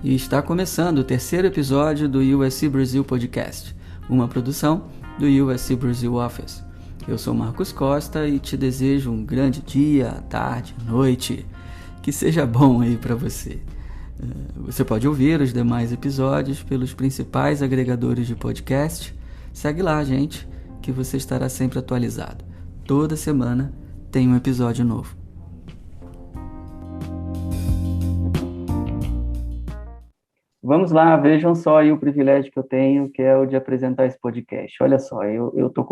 E está começando o terceiro episódio do USC Brasil Podcast, uma produção do USC Brasil Office. Eu sou Marcos Costa e te desejo um grande dia, tarde, noite, que seja bom aí para você. Você pode ouvir os demais episódios pelos principais agregadores de podcast. Segue lá, gente, que você estará sempre atualizado. Toda semana tem um episódio novo. Vamos lá, vejam só aí o privilégio que eu tenho, que é o de apresentar esse podcast. Olha só,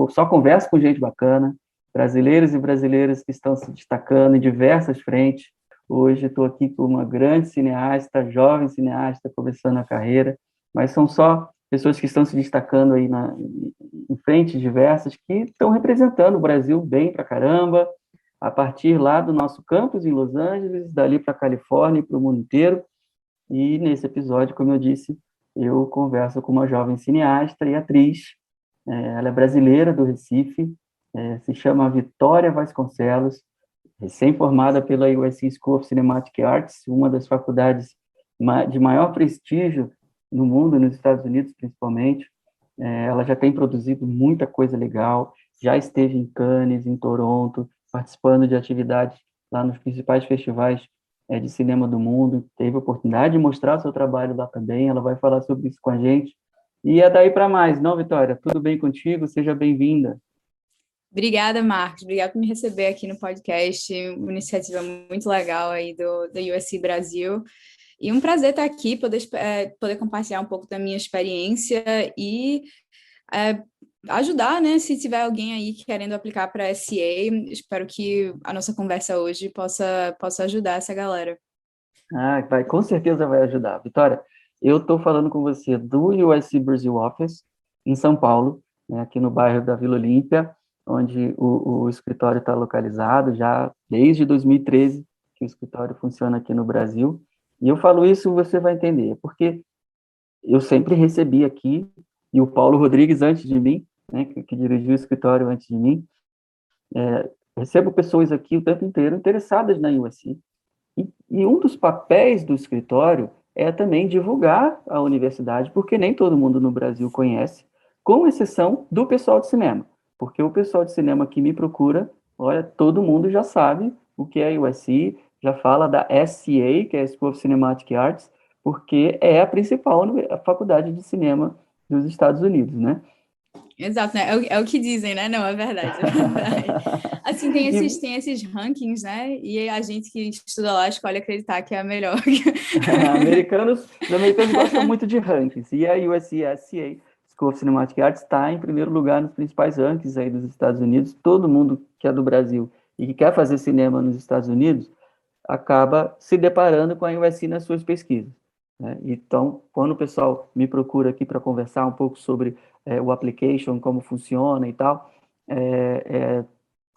só converso com gente bacana, brasileiros e brasileiras que estão se destacando em diversas frentes. Hoje estou aqui com uma grande cineasta, jovem cineasta, começando a carreira, mas são só pessoas que estão se destacando aí em frentes diversas, que estão representando o Brasil bem pra caramba, a partir lá do nosso campus em Los Angeles, dali para a Califórnia e para o mundo inteiro. E nesse episódio, como eu disse, eu converso com uma jovem cineasta e atriz. Ela é brasileira, do Recife, se chama Vitória Vasconcelos, recém-formada pela USC School of Cinematic Arts, uma das faculdades de maior prestígio no mundo, nos Estados Unidos principalmente. Ela já tem produzido muita coisa legal, já esteve em Cannes, em Toronto, participando de atividades lá nos principais festivais de cinema do mundo, teve a oportunidade de mostrar seu trabalho lá também, ela vai falar sobre isso com a gente. E é daí para mais, não, Vitória? Tudo bem contigo? Seja bem-vinda. Obrigada, Marcos. Obrigada por me receber aqui no podcast. Uma iniciativa muito legal aí do USC Brasil. E um prazer estar aqui, poder compartilhar um pouco da minha experiência e ajudar, né? Se tiver alguém aí querendo aplicar para a SCA, espero que a nossa conversa hoje possa ajudar essa galera. Com certeza vai ajudar. Vitória, eu estou falando com você do USC Brasil Office, em São Paulo, né, aqui no bairro da Vila Olímpia, onde o escritório está localizado, já desde 2013 que o escritório funciona aqui no Brasil. E eu falo isso, você vai entender, porque eu sempre recebi aqui, e o Paulo Rodrigues antes de mim, né, que dirigiu o escritório antes de mim, recebo pessoas aqui o tempo inteiro interessadas na USC. E um dos papéis do escritório é também divulgar a universidade, porque nem todo mundo no Brasil conhece, com exceção do pessoal de cinema. Porque o pessoal de cinema que me procura, olha, todo mundo já sabe o que é a USC, já fala da SCA, que é a School of Cinematic Arts, porque é a principal faculdade de cinema dos Estados Unidos, né? Exato, né? É o que dizem, né? Não, é verdade, é verdade. Assim, tem esses rankings, né? E a gente que estuda lá escolhe acreditar que é a melhor. Os americanos gostam muito de rankings, e a USC School of Cinematic Arts está em primeiro lugar nos principais rankings aí dos Estados Unidos. Todo mundo que é do Brasil e que quer fazer cinema nos Estados Unidos acaba se deparando com a USC nas suas pesquisas, né? Então, quando o pessoal me procura aqui para conversar um pouco sobre o application, como funciona e tal,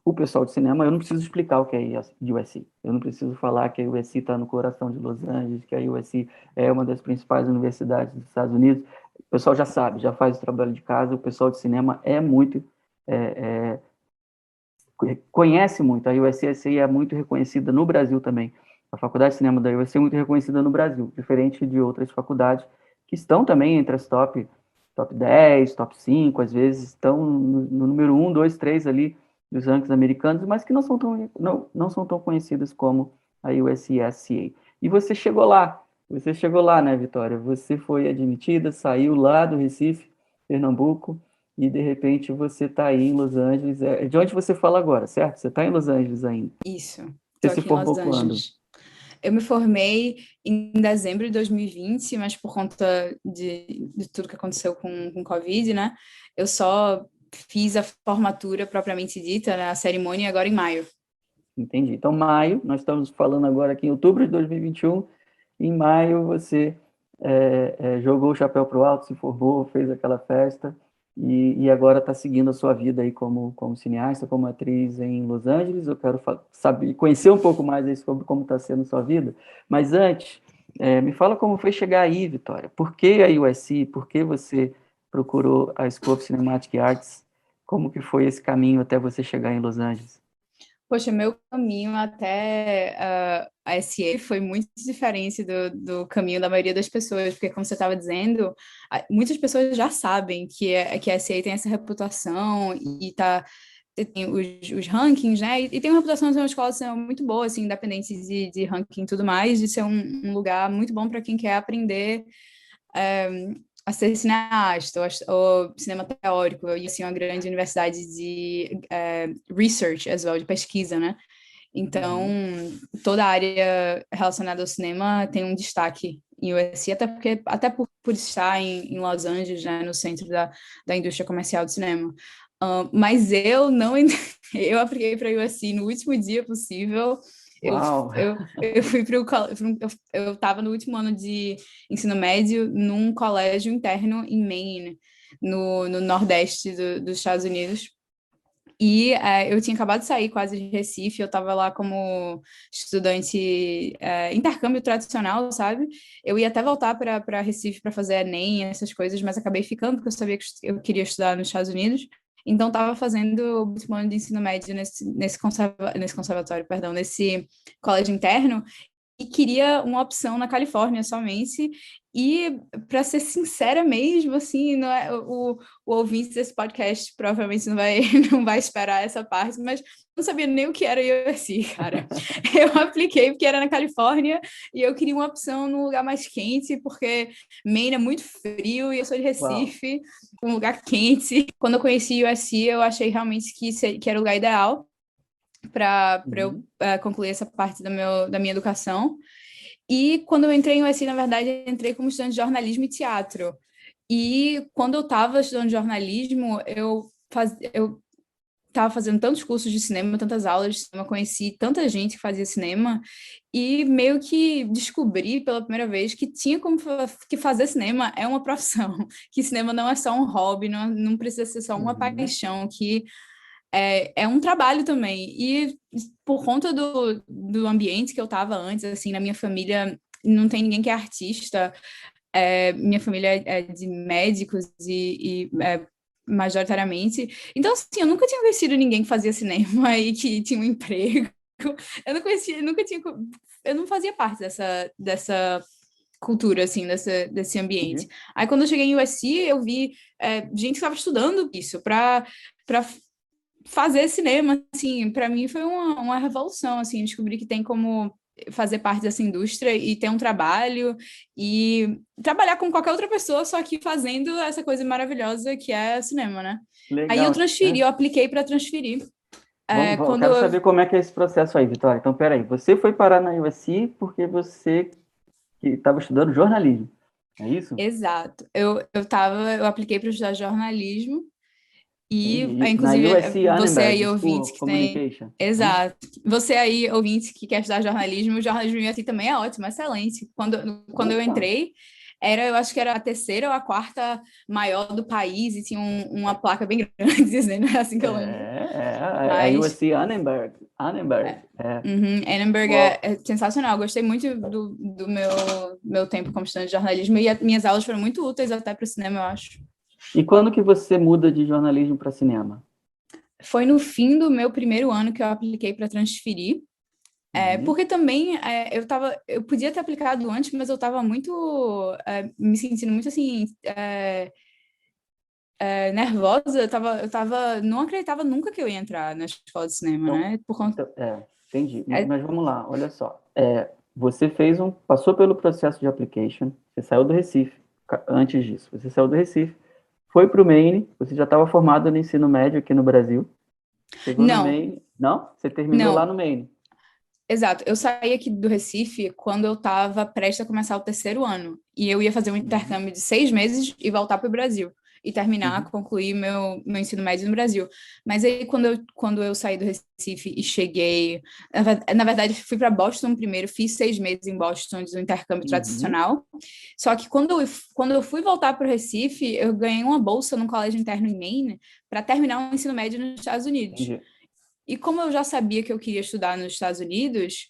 o pessoal de cinema, eu não preciso explicar o que é a USC. Eu não preciso falar que a USC está no coração de Los Angeles, que a USC é uma das principais universidades dos Estados Unidos. O pessoal já sabe, já faz o trabalho de casa. O pessoal de cinema conhece muito. A USC é muito reconhecida no Brasil também. A Faculdade de Cinema da USC é muito reconhecida no Brasil, diferente de outras faculdades que estão também entre as top 10, top 5, às vezes estão no número 1, 2, 3 ali dos rankings americanos, mas que não são tão conhecidas como a USC-SCA. E você chegou lá, né, Vitória? Você foi admitida, saiu lá do Recife, Pernambuco, e de repente você está aí em Los Angeles. De onde você fala agora, certo? Você está em Los Angeles ainda. Isso, Você estou se aqui em formou Los quando? Angeles. Eu me formei em dezembro de 2020, mas por conta de tudo que aconteceu com Covid, né? Eu só fiz a formatura propriamente dita, né, a cerimônia, agora em maio. Entendi. Então, maio, nós estamos falando agora aqui em outubro de 2021. Em maio, você jogou o chapéu para o alto, se formou, fez aquela festa e agora está seguindo a sua vida aí como cineasta, como atriz em Los Angeles. Eu quero saber, conhecer um pouco mais aí sobre como está sendo a sua vida. Mas antes, me fala como foi chegar aí, Vitória. Por que a USC? Por que você procurou a School of Cinematic Arts? Como que foi esse caminho até você chegar em Los Angeles? Poxa, meu caminho até a SA foi muito diferente do caminho da maioria das pessoas, porque, como você estava dizendo, muitas pessoas já sabem que a SA tem essa reputação e tem os rankings, né? E tem uma reputação de ser uma escola de cinema muito boa, assim, independente de ranking e tudo mais, de ser um lugar muito bom para quem quer aprender a ser cineasta ou cinema teórico, e assim, uma grande universidade de research as well, de pesquisa, né? Então, toda a área relacionada ao cinema tem um destaque em USC, até por estar em Los Angeles, né, no centro da indústria comercial de cinema. Mas eu não eu apliquei para a USC no último dia possível. Uau! Eu fui para eu estava no último ano de ensino médio num colégio interno em Maine, no nordeste dos Estados Unidos. E eu tinha acabado de sair quase de Recife, eu estava lá como estudante intercâmbio tradicional, sabe? Eu ia até voltar para Recife para fazer Enem, essas coisas, mas acabei ficando porque eu sabia que eu queria estudar nos Estados Unidos. Então, estava fazendo o último ano de ensino médio nesse conservatório, perdão, nesse colégio interno, e queria uma opção na Califórnia somente. E, para ser sincera mesmo, assim, não é, o ouvinte desse podcast provavelmente não vai esperar essa parte, mas não sabia nem o que era USC, cara. Eu apliquei porque era na Califórnia e eu queria uma opção num lugar mais quente, porque Maine é muito frio e eu sou de Uau! Recife, um lugar quente. Quando eu conheci USC, eu achei realmente que era o lugar ideal para eu concluir essa parte da minha educação. E quando eu entrei em USC, na verdade, eu entrei como estudante de jornalismo e teatro. E quando eu estava estudando jornalismo, eu estava fazendo tantos cursos de cinema, tantas aulas de cinema, conheci tanta gente que fazia cinema, e meio que descobri pela primeira vez que tinha que fazer cinema é uma profissão, que cinema não é só um hobby, não precisa ser só uma paixão, que é um trabalho também. E por conta do ambiente que eu estava antes, assim, na minha família não tem ninguém que é artista, minha família é de médicos majoritariamente. Então, assim, eu nunca tinha conhecido ninguém que fazia cinema e que tinha um emprego. Eu não conhecia, eu não fazia parte dessa cultura, assim, desse ambiente. Aí, quando eu cheguei em USC, eu vi gente que estava estudando isso para fazer cinema, assim, para mim foi uma revolução, assim, descobrir que tem como fazer parte dessa indústria e ter um trabalho e trabalhar com qualquer outra pessoa, só que fazendo essa coisa maravilhosa que é cinema, né? Aí Legal. eu apliquei para transferir. Eu quero saber como é que é esse processo aí, Vitória. Então, peraí, você foi parar na USC porque você estava estudando jornalismo, é isso? Exato. Eu apliquei para estudar jornalismo. E, Entendi. Na inclusive, USC você Annenberg aí, School ouvinte, of que tem. Communication, é isso? Exato. Você aí, ouvinte, que quer estudar jornalismo, o jornalismo em USC também é ótimo, excelente. Quando eu Opa! entrei, eu acho que era a terceira ou a quarta maior do país, e tinha uma placa bem grande dizendo, é assim que eu lembro. A Mas USC Annenberg. Annenberg. Annenberg Uau. é sensacional. Eu gostei muito do meu tempo como estudante de jornalismo, e minhas aulas foram muito úteis até para o cinema, eu acho. E quando que você muda de jornalismo para cinema? Foi no fim do meu primeiro ano que eu apliquei para transferir. Porque também eu podia ter aplicado antes, mas eu estava muito me sentindo muito assim nervosa. Não acreditava nunca que eu ia entrar na escola de cinema, Então, né? Por conta, entendi. é, Mas vamos lá, olha só. Você passou pelo processo de application, você saiu do Recife antes disso. Você saiu do Recife, foi para o Maine, você já estava formado no ensino médio aqui no Brasil. Chegou no não, Maine. Não? Você terminou lá não, no Maine. exato. Eu saí aqui do Recife quando eu estava prestes a começar o terceiro ano. E eu ia fazer um Uhum, intercâmbio de 6 meses e voltar para o Brasil. E terminar, uhum, concluir meu ensino médio no Brasil. Mas aí, quando eu saí do Recife e cheguei. Na verdade, fui para Boston primeiro, fiz 6 meses em Boston, de um intercâmbio uhum. tradicional. Só que quando eu fui voltar para o Recife, eu ganhei uma bolsa num colégio interno em Maine para terminar o ensino médio nos Estados Unidos. Entendi. E como eu já sabia que eu queria estudar nos Estados Unidos,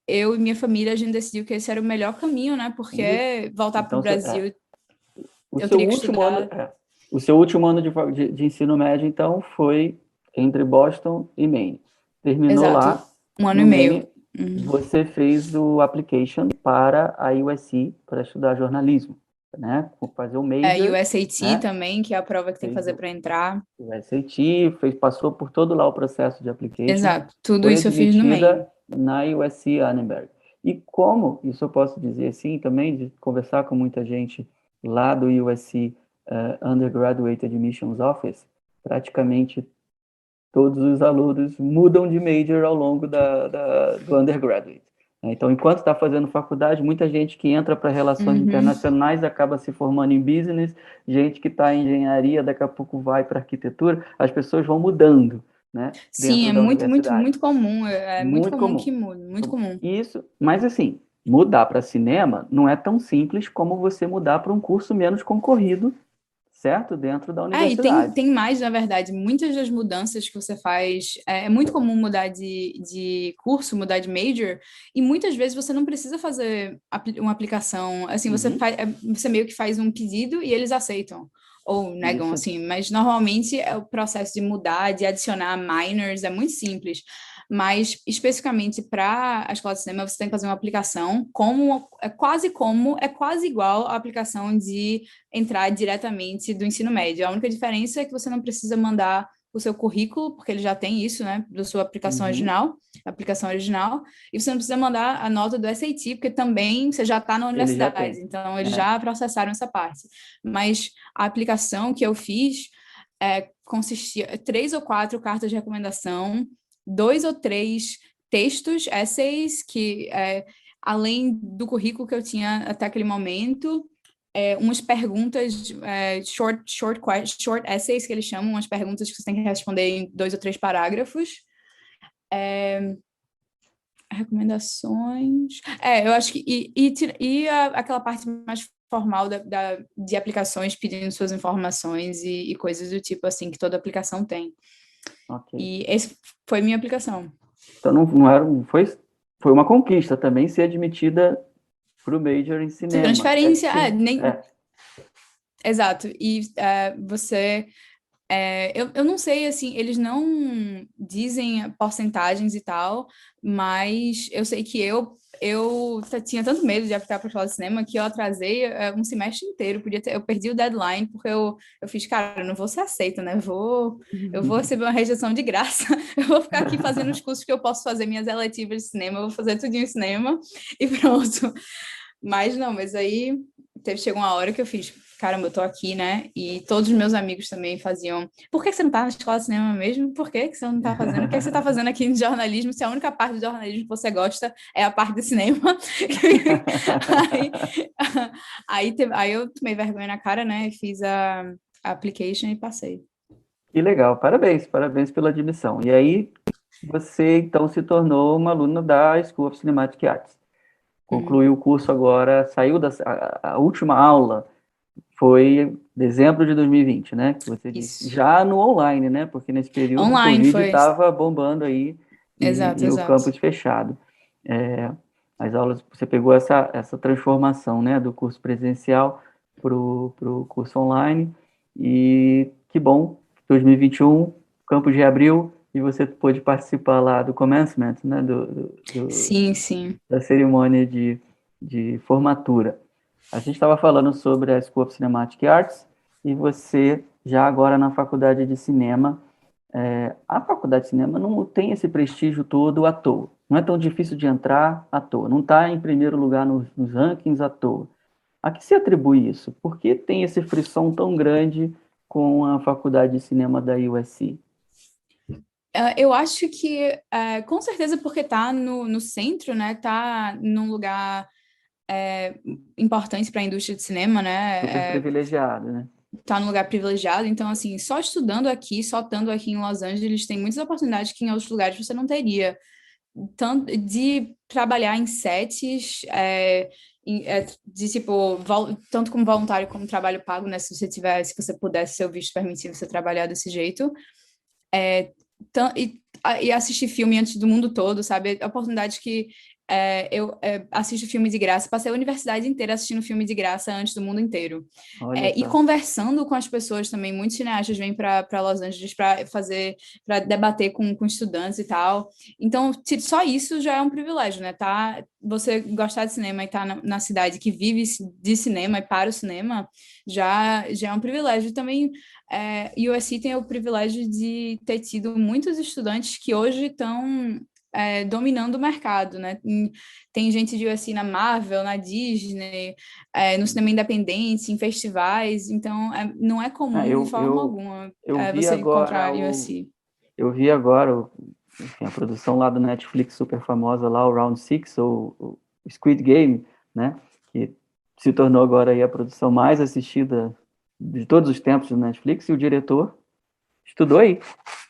eu e minha família, a gente decidiu que esse era o melhor caminho, né? Entendi. Porque voltar para o Então, Brasil, o eu seu teria que último ano, estudar. o seu último ano de ensino médio, então, foi entre Boston e Maine. terminou Exato, lá, 1 ano e no meio. meio, você fez o application para a USC, para estudar jornalismo, né? Fazer o E o major, SAT né? também, que é a prova que tem que Fez fazer para entrar. o SAT, passou por todo lá o processo de application, Exato, tudo foi isso eu fiz no meio. admitida na USC Annenberg. E como, isso eu posso dizer assim também, de conversar com muita gente lá do USC Undergraduate Admissions Office, praticamente todos os alunos mudam de major ao longo do undergraduate. Então, enquanto está fazendo faculdade, muita gente que entra para relações internacionais acaba se formando em business, gente que está em engenharia, daqui a pouco vai para arquitetura, as pessoas vão mudando, né, Sim, dentro é da muito, muito, universidade. muito comum. É muito Muito comum comum. que mude, muito comum. Isso, mas assim, mudar para cinema não é tão simples como você mudar para um curso menos concorrido, certo? Dentro da E tem, universidade. tem mais, na verdade, muitas das mudanças que você faz, é muito comum mudar de curso, mudar de major, e muitas vezes você não precisa fazer uma aplicação, assim, Uhum, você meio que faz um pedido e eles aceitam, ou negam, isso. assim, mas normalmente é o processo de mudar, de adicionar minors, é muito simples. Mas especificamente para a escola de cinema, você tem que fazer uma aplicação é quase igual à aplicação de entrar diretamente do ensino médio. A única diferença é que você não precisa mandar o seu currículo, porque ele já tem isso, né, da sua Uhum, aplicação original, e você não precisa mandar a nota do SAT, porque também você já está na ele já universidade, tem. então eles É. já processaram essa parte. Mas a aplicação que eu fiz consistia 3 ou 4 cartas de recomendação, 2 ou 3 textos, essays, que além do currículo que eu tinha até aquele momento, umas perguntas, short essays, que eles chamam, umas perguntas que você tem que responder em 2 ou 3 parágrafos. Recomendações. Eu acho que. Aquela parte mais formal de aplicações pedindo suas informações e coisas do tipo assim, que toda aplicação tem. Ok. E esse foi minha aplicação. Então não era, foi uma conquista também ser admitida para o major em cinema, Transferência, certinho. nem. É. Exato. E você. Eu não sei, assim, eles não dizem porcentagens e tal, mas eu sei que eu tinha tanto medo de aplicar para a escola de cinema que eu atrasei um semestre inteiro. Eu perdi o deadline porque eu fiz, cara, eu não vou ser aceita, né? Eu vou receber uma rejeição de graça. Eu vou ficar aqui fazendo os cursos que eu posso fazer, minhas eletivas de cinema, eu vou fazer tudinho em cinema e pronto. Mas não, mas aí chegou uma hora que eu fiz, caramba, eu tô aqui, né? E todos os meus amigos também faziam. Por que você não tá na escola de cinema mesmo? Por que você não tá fazendo? O que você tá fazendo aqui no jornalismo? Se a única parte do jornalismo que você gosta é a parte do cinema. aí, aí eu tomei vergonha na cara, né? Fiz a application e passei. Que legal, parabéns, parabéns pela admissão. E aí, você então se tornou uma aluna da School of Cinematic Arts. Hum. Concluiu o curso agora, saiu a última aula foi dezembro de 2020, né? Que você disse. Isso. Já no online, né? Porque nesse período o Online Covid foi. estava bombando aí Exato, e o exato. campus fechado. É, as aulas, você pegou essa transformação, né? Do curso presencial para o curso online. E que bom, 2021, o campus reabriu e você pôde participar lá do commencement, né? Sim, sim. Da cerimônia de formatura. A gente estava falando sobre a School of Cinematic Arts e você, já agora na faculdade de cinema, a faculdade de cinema não tem esse prestígio todo à toa. Não é tão difícil de entrar à toa. Não está em primeiro lugar nos rankings à toa. A que se atribui isso? Por que tem esse frisson tão grande com a faculdade de cinema da USC? Eu acho que, com certeza, porque tá no centro, né? Tá num lugar importante para a indústria de cinema, Super né? privilegiado, né? Tá num lugar privilegiado. Então, assim, só estudando aqui, só estando aqui em Los Angeles, tem muitas oportunidades que em outros lugares você não teria. Tanto de trabalhar em sets, de tipo, tanto como voluntário como trabalho pago, né? Se você pudesse, seu visto permitir você trabalhar desse jeito. E assistir filme antes do mundo todo, sabe? Oportunidades que eu assisto filme de graça, passei a universidade inteira assistindo filme de graça antes do mundo inteiro. Olha E só. conversando com as pessoas também, muitos cineastas vêm para Los Angeles para debater com estudantes e tal. Então, só isso já é um privilégio, né? Você gostar de cinema e estar na cidade que vive de cinema e para o cinema já é um privilégio. E também, USC tem o privilégio de ter tido muitos estudantes que hoje estão dominando o mercado, né? Tem gente de USC na Marvel, na Disney, no cinema independente, em festivais, então não é Ah, comum de forma alguma eu vi você agora encontrar USC. eu vi agora enfim, a produção lá do Netflix super famosa lá, o Round Six, ou o Squid Game, né? Que se tornou agora aí a produção mais assistida de todos os tempos do Netflix, e o diretor estudou aí.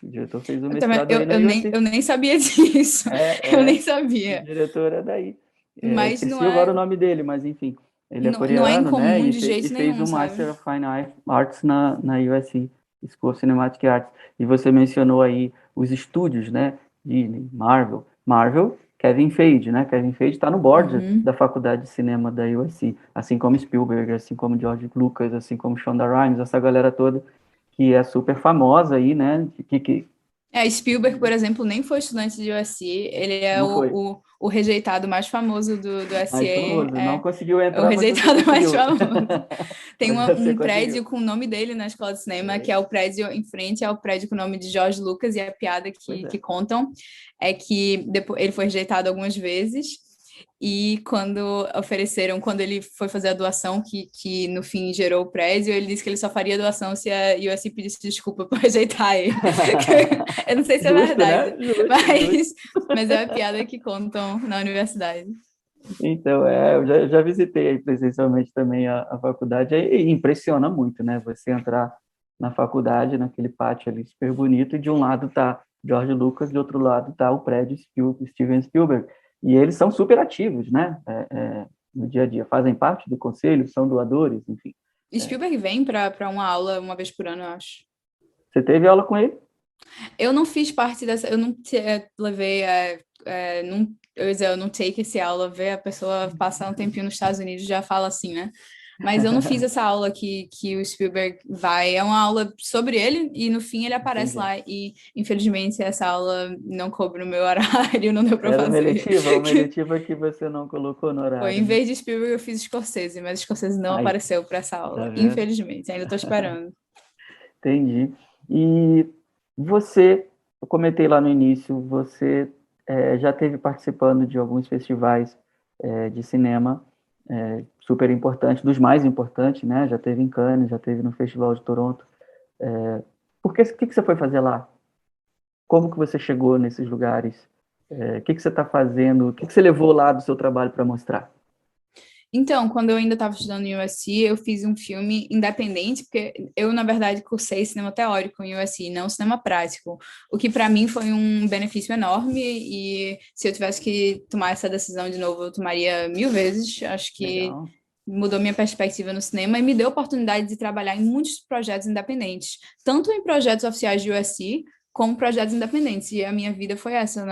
O diretor fez o mestrado aí na USC. Eu nem sabia disso, eu nem O sabia, diretor é daí. mas Esqueci agora o nome dele, mas enfim, ele é não é coreano, né? incomum E, de e jeito fez nenhum, um sabe? Master of Fine Arts na USC, School of Cinematic Arts. E você mencionou aí os estúdios, né? Disney, Marvel, Kevin Feige, né? Kevin Feige está no board Uhum. da Faculdade de Cinema da USC, assim como Spielberg, assim como George Lucas, assim como Shonda Rhimes, essa galera toda que é super famosa aí, né? Que Spielberg, por exemplo, nem foi estudante de USC, ele é não foi o rejeitado mais famoso do mais USC, famoso, não conseguiu é o entrar, mas você rejeitado mais conseguiu. famoso. Tem Mas você um conseguiu. prédio com o nome dele na escola de cinema, que é o prédio em frente ao prédio com o nome de George Lucas, e a piada Pois que é. contam é que depois, ele foi rejeitado algumas vezes, e quando ele foi fazer a doação, que no fim gerou o prédio, ele disse que ele só faria a doação se a USC pedisse desculpa por rejeitar ele. Eu não sei se é Justo, né? verdade, Justo, justo. mas é uma piada que contam na universidade. Então, eu já visitei aí presencialmente também a faculdade, e impressiona muito, né? Você entrar na faculdade, naquele pátio ali super bonito, e de um lado tá George Lucas, de outro lado tá o prédio Steven Spielberg. E eles são super ativos, né? No dia a dia, fazem parte do conselho, são doadores, enfim. Spielberg vem para uma aula uma vez por ano, eu acho. Você teve aula com ele? Eu não fiz parte dessa, eu não levei, não, eu ia dizer, eu não take esse aula, ver a pessoa passar um tempinho nos Estados Unidos já fala assim, né? Mas eu não fiz essa aula que o Spielberg vai, é uma aula sobre ele e no fim ele aparece Entendi. lá e infelizmente essa aula não coube no meu horário, não deu para Era fazer. uma eletiva que você não colocou no Foi, horário, em né? vez de Spielberg eu fiz Scorsese, mas Scorsese não Aí, apareceu para essa tá aula, vendo? infelizmente, ainda estou esperando. Entendi. E você, eu comentei lá no início, você já esteve participando de alguns festivais de cinema super importantes, dos mais importantes, né? Já teve em Cannes, já teve no Festival de Toronto. O que você foi fazer lá? Como que você chegou nesses lugares? O que você está fazendo? O que você levou lá do seu trabalho para mostrar? Então, quando eu ainda estava estudando em USC, eu fiz um filme independente, porque eu, na verdade, cursei cinema teórico em USC, não cinema prático, o que para mim foi um benefício enorme e se eu tivesse que tomar essa decisão de novo, eu tomaria 1000 vezes. Acho que Legal. mudou minha perspectiva no cinema e me deu a oportunidade de trabalhar em muitos projetos independentes, tanto em projetos oficiais de USC, como projetos independentes. E a minha vida foi essa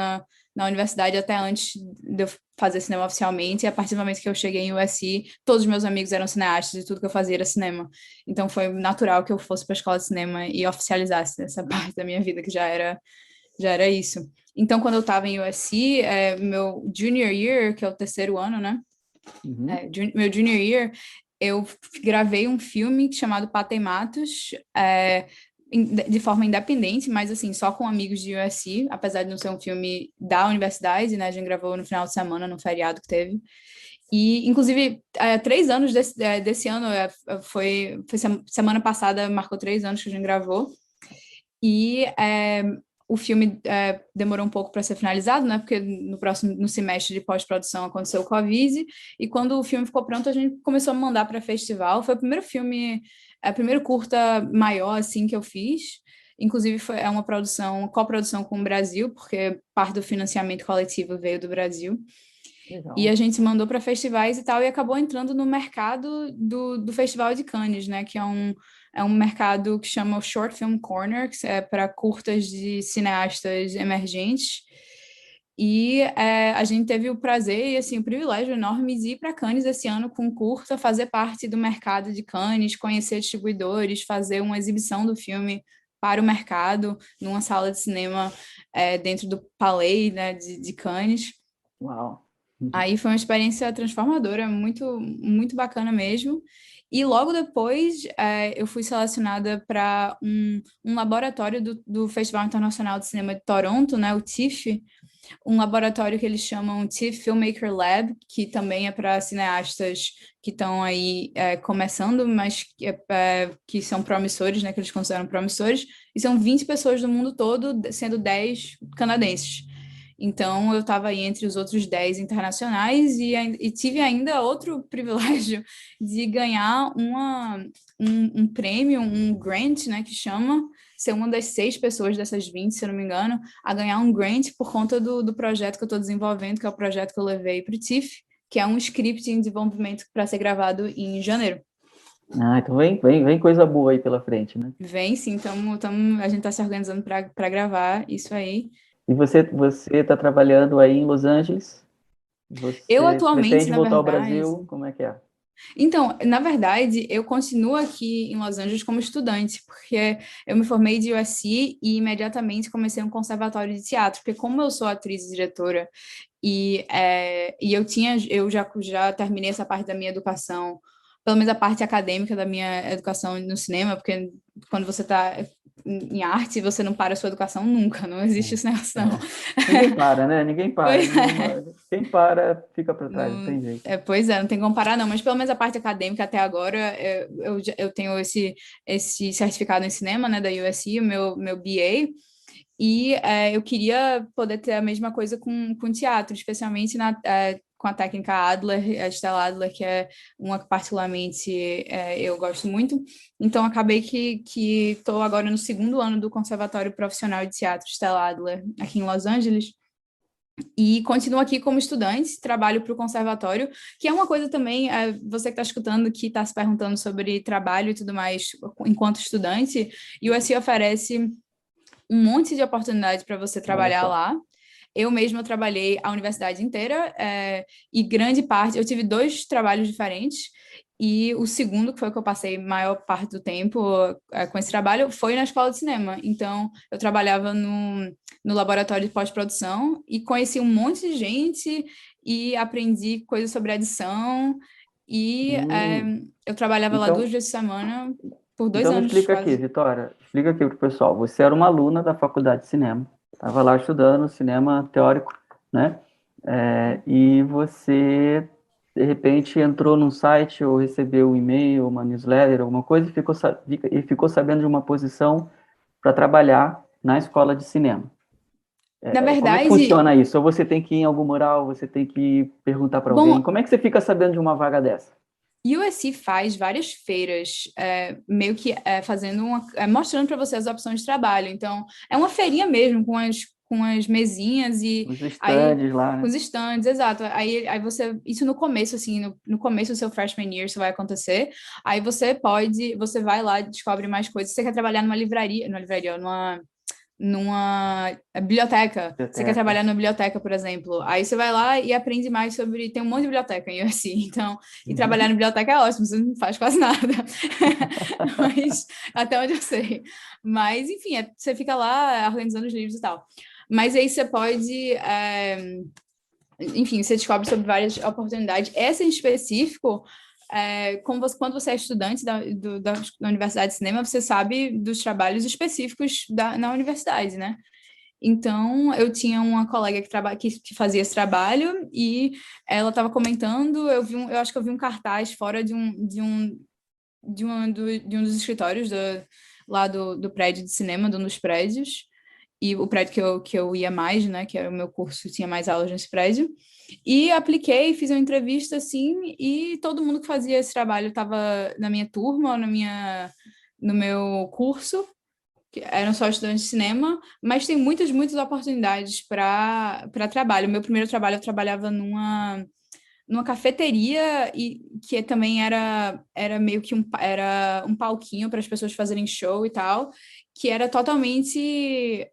na universidade até antes de eu fazer cinema oficialmente, e a partir do momento que eu cheguei em USC, todos os meus amigos eram cineastas e tudo que eu fazia era cinema. Então foi natural que eu fosse para a escola de cinema e oficializasse essa parte da minha vida que já era isso. Então quando eu estava em USC, meu junior year, que é o terceiro ano, né? Uhum. Meu junior year, eu gravei um filme chamado Pata e Matos, de forma independente, mas assim, só com amigos de USC, apesar de não ser um filme da universidade, né? A gente gravou no final de semana, no feriado que teve. E, inclusive, 3 anos desse ano, semana passada, marcou 3 anos que a gente gravou. E o filme demorou um pouco para ser finalizado, né? Porque no semestre de pós-produção aconteceu o Covid, e quando o filme ficou pronto, a gente começou a mandar para festival. Foi o primeiro filme, a primeiro curta maior assim que eu fiz. Inclusive é uma coprodução com o Brasil, porque parte do financiamento coletivo veio do Brasil. E a Legal. gente mandou para festivais e tal, e acabou entrando no mercado do Festival de Cannes, né? Que é um mercado que chama o Short Film Corner, que é para curtas de cineastas emergentes. E a gente teve o prazer e assim, o privilégio enorme de ir para Cannes esse ano com um curta, fazer parte do mercado de Cannes, conhecer distribuidores, fazer uma exibição do filme para o mercado, numa sala de cinema dentro do Palais, né, de Cannes. Uau. Aí foi uma experiência transformadora, muito, muito bacana mesmo. E logo depois eu fui selecionada para um laboratório do Festival Internacional de Cinema de Toronto, né, o TIFF, um laboratório que eles chamam TIFF Filmmaker Lab, que também é para cineastas que estão aí começando, mas que são promissores, né, que eles consideram promissores, e são 20 pessoas do mundo todo, sendo 10 canadenses. Então, eu estava aí entre os outros 10 internacionais e tive ainda outro privilégio de ganhar um prêmio, um grant, né, que chama, ser uma das 6 pessoas dessas 20, se eu não me engano, a ganhar um grant por conta do projeto que eu estou desenvolvendo, que é o projeto que eu levei para o TIFF, que é um script em desenvolvimento para ser gravado em janeiro. Ah, então vem coisa boa aí pela frente, né? Vem sim, a gente está se organizando para gravar isso aí. E você está trabalhando aí em Los Angeles? Eu Você atualmente, pretende na voltar ao verdade, Brasil? Como é que é? então, na verdade, eu continuo aqui em Los Angeles como estudante, porque eu me formei de USC e imediatamente comecei um conservatório de teatro, porque como eu sou atriz e diretora e eu já terminei essa parte da minha educação, pelo menos a parte acadêmica da minha educação no cinema, porque quando você está em arte, você não para a sua educação nunca, não existe esse negócio, não. Ninguém para, né? Ninguém para. Pois é. Quem para fica para trás, não tem jeito. Pois é, não tem como comparar, não, mas pelo menos a parte acadêmica até agora, eu tenho esse certificado em cinema, né, da USC, o meu BA, e eu queria poder ter a mesma coisa com teatro, especialmente com a técnica Adler, a Stella Adler, que é uma que particularmente eu gosto muito. Então, acabei que estou agora no segundo ano do Conservatório Profissional de Teatro Stella Adler, aqui em Los Angeles, e continuo aqui como estudante, trabalho para o conservatório, que é uma coisa também, você que está escutando, que está se perguntando sobre trabalho e tudo mais enquanto estudante, e o USC oferece um monte de oportunidades para você Olha trabalhar só. lá. Eu mesma trabalhei a universidade inteira e grande parte, eu tive 2 trabalhos diferentes e o segundo, que foi o que eu passei maior parte do tempo com esse trabalho, foi na escola de cinema. Então, eu trabalhava no laboratório de pós-produção e conheci um monte de gente e aprendi coisas sobre edição e Hum, eu trabalhava lá 2 então, vezes por semana por 2 então me anos explica aqui, quase. Vitória. Explica aqui para o pessoal. Você era uma aluna da faculdade de cinema. Estava lá estudando cinema teórico, né? E você, de repente, entrou num site ou recebeu um e-mail, uma newsletter, alguma coisa, e ficou sabendo de uma posição para trabalhar na escola de cinema. Na Como é que verdade, funciona isso? Ou você tem que ir em algum mural, você tem que perguntar para alguém? bom, Como é que você fica sabendo de uma vaga dessa? USC faz várias feiras, meio que fazendo mostrando para você as opções de trabalho. Então, é uma feirinha mesmo, com as mesinhas e Os aí estandes lá, com né? os stands, exato. Aí você, isso no começo, assim, no começo do seu freshman year, isso vai acontecer. Aí você vai lá e descobre mais coisas. Você quer trabalhar numa biblioteca. Você quer Biblioteca. trabalhar numa biblioteca, por exemplo. Aí você vai lá e aprende mais sobre. Tem um monte de biblioteca em USC, então. E trabalhar na Uhum. biblioteca é ótimo, você não faz quase nada. Mas, até onde eu sei. Mas, enfim, você fica lá organizando os livros e tal. Mas aí você pode. Enfim, você descobre sobre várias oportunidades. Essa em específico, quando você é estudante da Universidade de Cinema, você sabe dos trabalhos específicos na universidade, né? Então, eu tinha uma colega que fazia esse trabalho e ela estava comentando, eu acho que eu vi um cartaz fora de um dos escritórios lá do prédio de cinema, de um dos prédios, e o prédio que eu ia mais, né, que era o meu curso, tinha mais aulas nesse prédio, e apliquei, fiz uma entrevista, assim, e todo mundo que fazia esse trabalho estava na minha turma, no meu curso, que eram só estudantes de cinema, mas tem muitas, muitas oportunidades para trabalho. O meu primeiro trabalho, eu trabalhava numa cafeteria e que também era meio que um palquinho para as pessoas fazerem show e tal, que era totalmente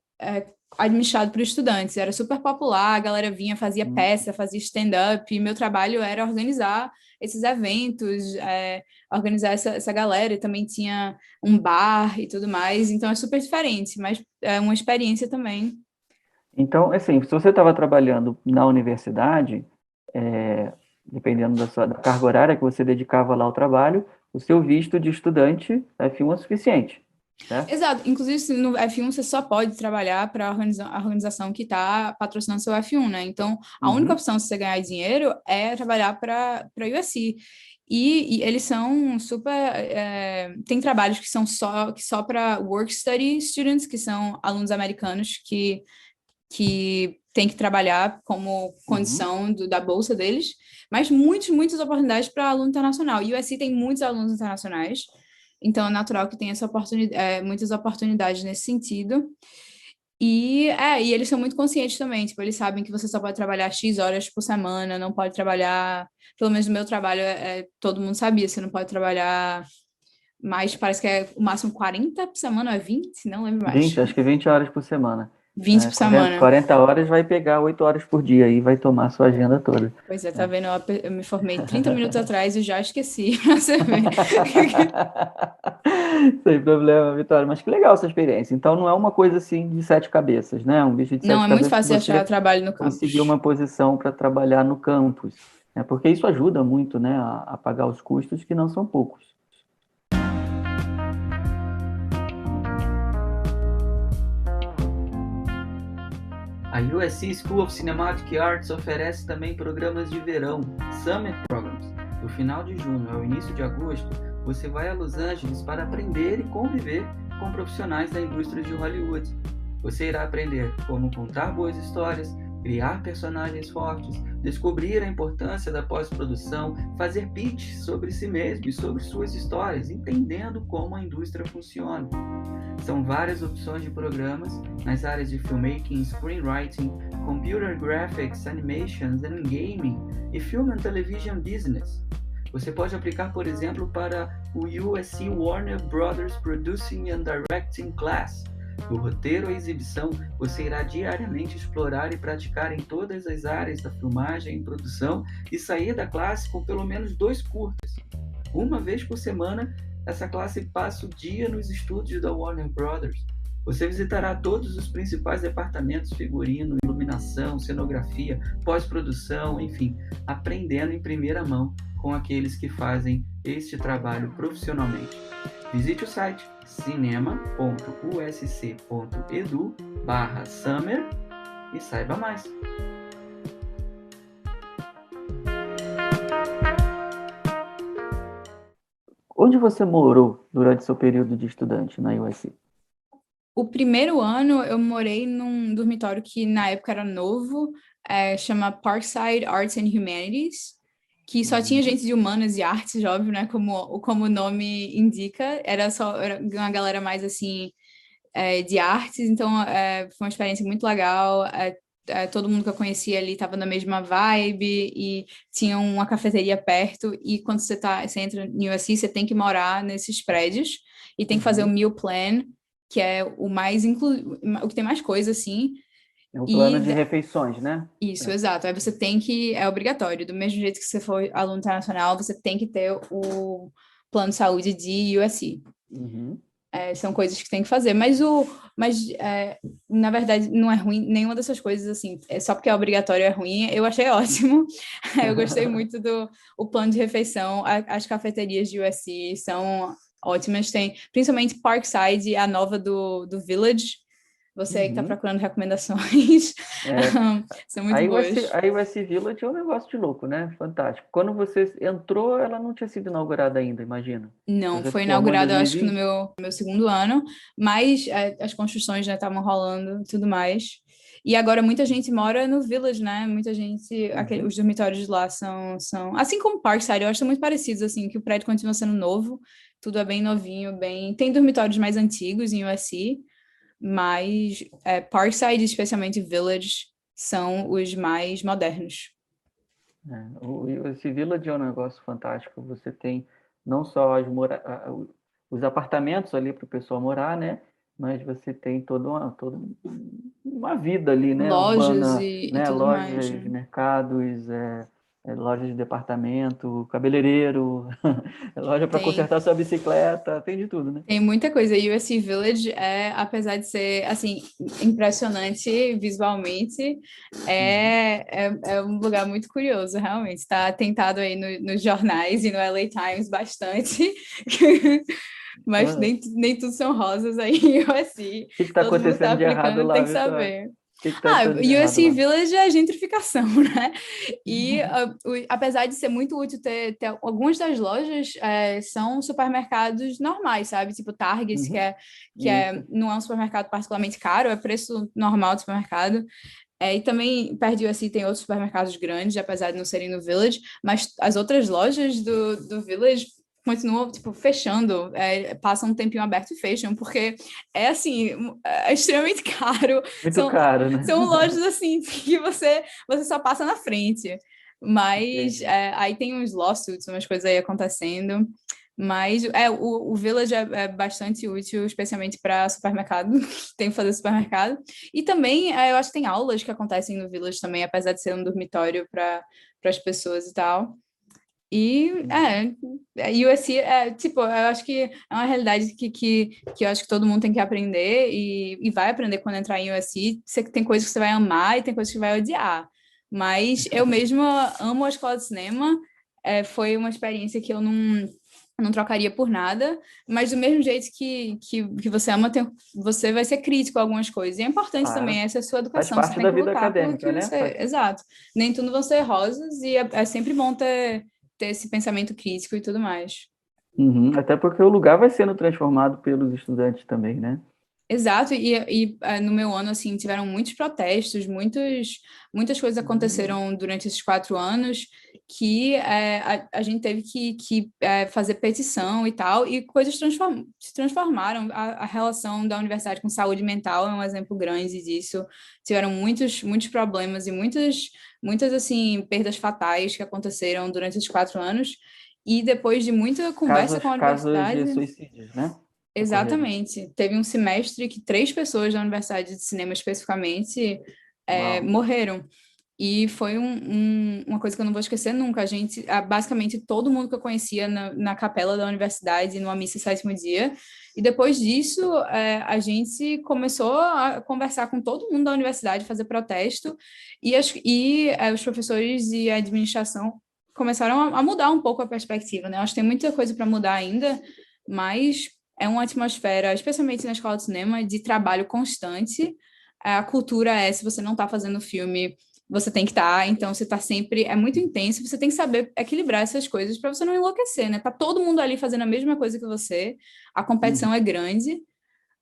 administrado por estudantes, era super popular, a galera vinha, fazia peça, fazia stand-up, e meu trabalho era organizar esses eventos, organizar essa galera, e também tinha um bar e tudo mais, então é super diferente, mas é uma experiência também. Então, assim, se você estava trabalhando na universidade, dependendo da carga horária que você dedicava lá ao trabalho, o seu visto de estudante F1 é suficiente, certo? Exato, inclusive no F1 você só pode trabalhar para a organização que está patrocinando seu F1, né? Então, a única Uhum, opção de você ganhar dinheiro é trabalhar para a USC. E eles são super. Tem trabalhos que são só para work study students, que são alunos americanos que têm que trabalhar como uhum. condição da bolsa deles, mas muitas oportunidades para aluno internacional. E o USC tem muitos alunos internacionais, então é natural que tenha muitas oportunidades nesse sentido. E eles são muito conscientes também, tipo, eles sabem que você só pode trabalhar X horas por semana, não pode trabalhar, pelo menos no meu trabalho, todo mundo sabia, você não pode trabalhar mais, parece que é o máximo 40 por semana, ou é 20? Não lembro mais. 20, acho que 20 horas por semana. 20 por 40, semana. 40 horas vai pegar 8 horas por dia e vai tomar a sua agenda toda. Pois é, tá Né? vendo? Eu me formei 30 minutos atrás e já esqueci, pra você ver. Sem problema, Vitória. Mas que legal essa experiência. Então não é uma coisa assim de sete cabeças, né? Um bicho de Não, sete é muito cabeças que fácil de achar você trabalho no conseguiu campus. uma posição para trabalhar no campus. Né? Porque isso ajuda muito, né, a pagar os custos, que não são poucos. A USC School of Cinematic Arts oferece também programas de verão, Summer Programs. Do final de junho ao início de agosto, você vai a Los Angeles para aprender e conviver com profissionais da indústria de Hollywood. Você irá aprender como contar boas histórias, criar personagens fortes, descobrir a importância da pós-produção, fazer pitch sobre si mesmo e sobre suas histórias, entendendo como a indústria funciona. São várias opções de programas nas áreas de filmmaking, screenwriting, computer graphics, animations and gaming e film and television business. Você pode aplicar, por exemplo, para o USC Warner Brothers Producing and Directing Class. Do roteiro à exibição, você irá diariamente explorar e praticar em todas as áreas da filmagem e produção e sair da classe com pelo menos 2 curtas. Uma vez por semana, essa classe passa o dia nos estúdios da Warner Brothers. Você visitará todos os principais departamentos: figurino, iluminação, cenografia, pós-produção, enfim, aprendendo em primeira mão com aqueles que fazem este trabalho profissionalmente. Visite o site cinema.usc.edu/summer e saiba mais. Onde você morou durante seu período de estudante na USC? O primeiro ano eu morei num dormitório que na época era novo, chama Parkside Arts and Humanities, que só tinha gente de humanas e artes, óbvio, né? Como o nome indica, era uma galera mais assim de artes, então foi uma experiência muito legal. Todo mundo que eu conhecia ali estava na mesma vibe e tinha uma cafeteria perto. E quando você entra no USC, você tem que morar nesses prédios e tem que fazer o meal plan, que é o que tem mais coisa assim. É o plano E de refeições, né? isso, exato. Aí você tem que, é obrigatório, do mesmo jeito que você for aluno internacional, você tem que ter o plano de saúde de USC. Uhum. São coisas que tem que fazer, mas na verdade não é ruim nenhuma dessas coisas assim. Só porque é obrigatório é ruim. Eu achei ótimo. Eu gostei muito do o plano de refeição. As cafeterias de USC são ótimas. Tem principalmente Parkside, a nova do Village. Você aí que está Uhum. procurando recomendações, É, são muito boas. a USC Village é um negócio de louco, né? Fantástico. Quando você entrou, ela não tinha sido inaugurada ainda, imagina. Não, Você foi se formou em inaugurado, eu acho que no 2020? meu segundo ano, mas as construções já estavam rolando e tudo mais. E agora muita gente mora no Village, né? Muita gente, Uhum. os dormitórios de lá são, assim como Parkside, eu acho que são muito parecidos, assim, que o prédio continua sendo novo, tudo é bem novinho, bem... Tem dormitórios mais antigos em USC, mas Parkside, especialmente Village, são os mais modernos. Esse Village é um negócio fantástico. Você tem não só os apartamentos ali para o pessoal morar, né? mas você tem toda uma vida ali, né? Lojas Urbana, e né? tudo mais, Lojas, né? mercados, lojas de departamento, cabeleireiro, loja para Tem. consertar sua bicicleta, tem de tudo, né? Tem muita coisa. E o USC Village apesar de ser, assim, impressionante visualmente, Uhum. é um lugar muito curioso, realmente. Está tentado aí nos jornais e no LA Times bastante, mas Ah, nem tudo são rosas aí em USC. o que está Todo mundo está acontecendo de errado aplicando, lá, tem que Vitor? O saber. que está dando de errado USC lá? Village é gentrificação, né? E apesar de ser muito útil ter algumas das lojas são supermercados normais, sabe? Tipo Target, Uhum. Isso. não é um supermercado particularmente caro, é preço normal do supermercado. E também perto de USC tem outros supermercados grandes, apesar de não serem no Village, mas as outras lojas do Village continuam, tipo, fechando, passam um tempinho aberto e fecham, porque assim, é extremamente caro, Muito são, caro, né? são lojas, assim, que você só passa na frente, mas Entendi. aí tem uns lawsuits, umas coisas aí acontecendo, mas o Village é bastante útil, especialmente para supermercado, que tem que fazer supermercado, e também eu acho que tem aulas que acontecem no Village também, apesar de ser um dormitório para as pessoas e tal. E Uhum. USC tipo, eu acho que é uma realidade que eu acho que todo mundo tem que aprender e vai aprender quando entrar em USC. Você tem coisas que você vai amar e tem coisas que vai odiar. Mas eu mesma amo a escola de cinema. Foi uma experiência que eu não trocaria por nada, mas do mesmo jeito que você ama, você vai ser crítico a algumas coisas. E é importante também, Claro. essa é a sua Faz educação. Você parte tem da que vida lutar pelo acadêmica, que né? você. Exato. Nem tudo vão ser rosas, e é sempre bom ter esse pensamento crítico e tudo mais. Uhum. Até porque o lugar vai sendo transformado pelos estudantes também, né? Exato, no meu ano, assim, tiveram muitos protestos, muitas coisas Uhum. aconteceram durante esses 4 anos que a gente teve que fazer petição e tal, e coisas se transformaram. A relação da universidade com saúde mental é um exemplo grande disso. Tiveram muitos problemas e muitas, assim, perdas fatais que aconteceram durante esses 4 anos, e depois de muita conversa com a Casos de universidade. suicídios, né? Ocorreram. Exatamente. Teve um semestre que 3 pessoas da Universidade de Cinema, especificamente, Uau. morreram. E foi uma coisa que eu não vou esquecer nunca. Basicamente, todo mundo que eu conhecia na capela da universidade, numa missa sétimo dia. E depois disso, a gente começou a conversar com todo mundo da universidade, fazer protesto. Os professores e a administração começaram a mudar um pouco a perspectiva, né? Eu acho que tem muita coisa para mudar ainda, mas é uma atmosfera, especialmente na escola de cinema, de trabalho constante. A cultura se você não está fazendo filme, você tem que estar, então você está sempre, é muito intenso, você tem que saber equilibrar essas coisas para você não enlouquecer, né? Tá todo mundo ali fazendo a mesma coisa que você, a Uhum. competição é grande,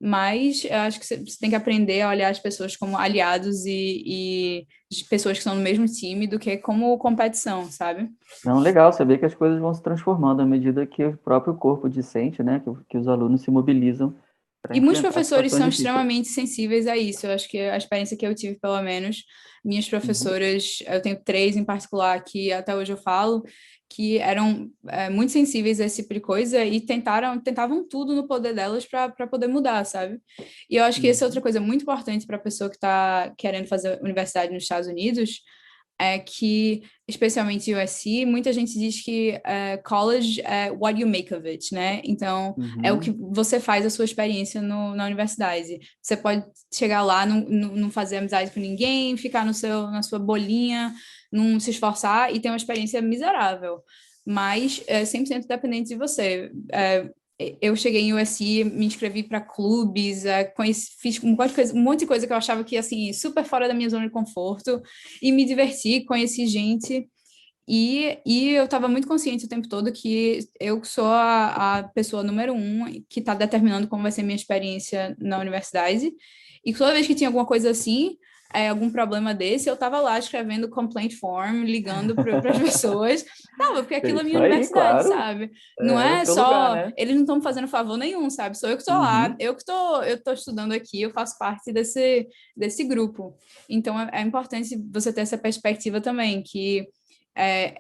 mas eu acho que você tem que aprender a olhar as pessoas como aliados e pessoas que estão no mesmo time do que como competição, sabe? Não, legal saber que as coisas vão se transformando à medida que o próprio corpo discente, né? Que os alunos se mobilizam para E muitos enfrentar professores situações são difíceis. extremamente sensíveis a isso. Eu acho que a experiência que eu tive, pelo menos, minhas Uhum. professoras, eu tenho 3 em particular que até hoje eu falo, que eram muito sensíveis a esse tipo de coisa e tentavam tudo no poder delas para poder mudar, sabe? E eu acho que essa é outra Uhum. coisa muito importante para a pessoa que está querendo fazer universidade nos Estados Unidos, é que, especialmente USC, muita gente diz que college é what you make of it, né? Então, é o que Uhum. você faz a sua experiência na universidade. Você pode chegar lá, não fazer amizade com ninguém, ficar na sua bolinha, não se esforçar e ter uma experiência miserável. Mas é 100% dependente de você. Eu cheguei em USC, me inscrevi para clubes, fiz um monte de coisa que eu achava que, assim, super fora da minha zona de conforto, e me diverti, conheci gente, e eu estava muito consciente o tempo todo que eu sou a pessoa número 1 que está determinando como vai ser minha experiência na universidade, e toda vez que tinha alguma coisa assim, algum problema desse, eu estava lá escrevendo complaint form, ligando para as pessoas, tava, porque É aquilo é isso minha aí, universidade, claro. sabe? Não É o é seu lugar, só, né? eles não estão me fazendo favor nenhum, sabe? Sou eu que estou lá, Uhum. eu tô estudando aqui, eu faço parte desse grupo. Então é importante você ter essa perspectiva também, que é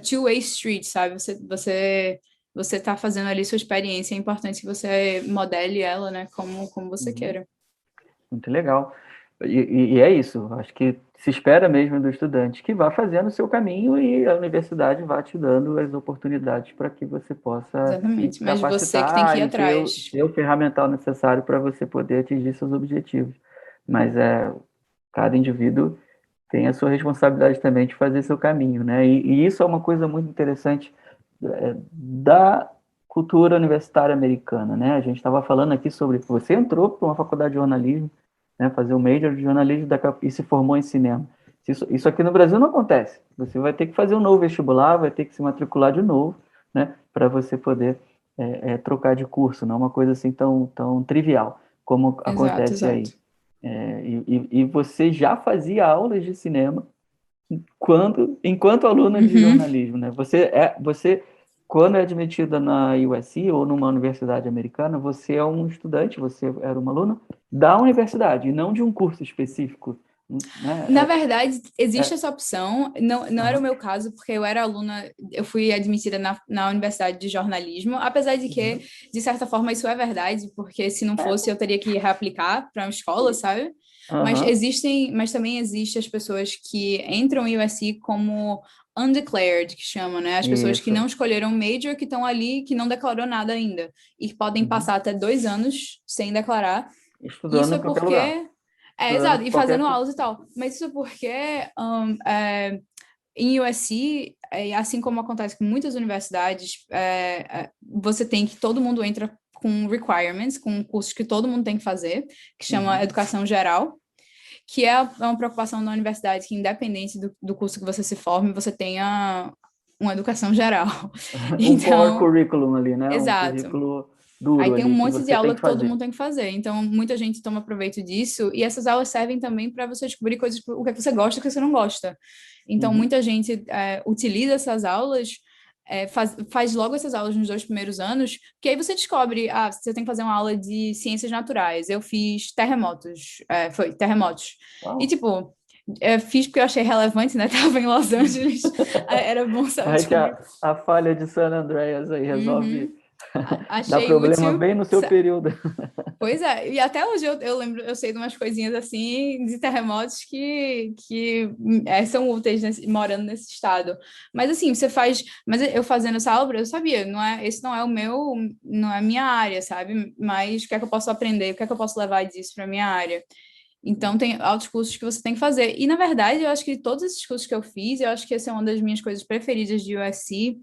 two-way street, sabe? Você você está fazendo ali sua experiência, é importante que você modele ela, né, como você Uhum. queira. Muito legal. E é isso, acho que se espera mesmo do estudante que vá fazendo o seu caminho e a universidade vá te dando as oportunidades para que você possa se Exatamente. Mas você que tem que capacitar ir e atrás. ter o ferramental necessário para você poder atingir seus objetivos. Mas cada indivíduo tem a sua responsabilidade também de fazer seu caminho, né? E isso é uma coisa muito interessante da cultura universitária americana, né? A gente estava falando aqui sobre você entrou para uma faculdade de jornalismo, né? Fazer um major de jornalismo e se formou em cinema. Isso aqui no Brasil não acontece. Você vai ter que fazer um novo vestibular, vai ter que se matricular de novo, né? Para você poder trocar de curso, não é uma coisa assim tão trivial como Exato, acontece aí. exato. E você já fazia aulas de cinema enquanto aluna de Uhum. jornalismo, né? Você quando é admitida na USC ou numa universidade americana, você é um estudante, você era uma aluna da universidade, e não de um curso específico, Na né? verdade, existe É, essa opção. Não era o aham, meu caso, porque eu era aluna, eu fui admitida na Universidade de Jornalismo, apesar de que, uhum, de certa forma, isso é verdade, porque se não é, fosse, eu teria que reaplicar para uma escola, sabe? aham, Mas também existem as pessoas que entram em USC como undeclared, que chamam, né? As pessoas que isso. não escolheram major, que estão ali, que não declarou nada ainda, e que podem Uhum. passar até 2 anos sem declarar. Estudando Isso é em qualquer lugar, porque estudando exato, em e qualquer fazendo curso. aulas e tal. Mas isso é porque em USC, assim como acontece com muitas universidades, você tem que, todo mundo entra com requirements, com cursos que todo mundo tem que fazer, que chama Uhum. Educação Geral, que é uma preocupação da universidade, que independente do curso que você se forme, você tenha uma educação geral. Um core Então, curriculum ali, né? Um exato. currículo Aí duro tem um ali que monte de você tem aula que que todo fazer. mundo tem que fazer. Então, muita gente toma proveito disso. E essas aulas servem também para você descobrir coisas, o que é que você gosta e o que você não gosta. Então, Uhum. muita gente utiliza essas aulas, faz logo essas aulas nos 2 primeiros anos, que aí você descobre, você tem que fazer uma aula de ciências naturais. Eu fiz terremotos, foi terremotos. E, Uau. tipo, fiz porque eu achei relevante, né? Tava em Los Angeles, era bom saber Aí que descobrir. a falha de San Andreas aí resolve Uhum. dar Achei problema útil. bem no seu período. Pois é, e até hoje eu lembro, eu sei de umas coisinhas assim, de terremotos que são úteis morando nesse estado. Mas assim, mas eu fazendo essa obra, eu sabia, esse não é o meu, não é a minha área, sabe? Mas o que é que eu posso aprender, o que é que eu posso levar disso para minha área? Então, tem altos cursos que você tem que fazer. E, na verdade, eu acho que todos esses cursos que eu fiz, eu acho que essa é uma das minhas coisas preferidas de USC,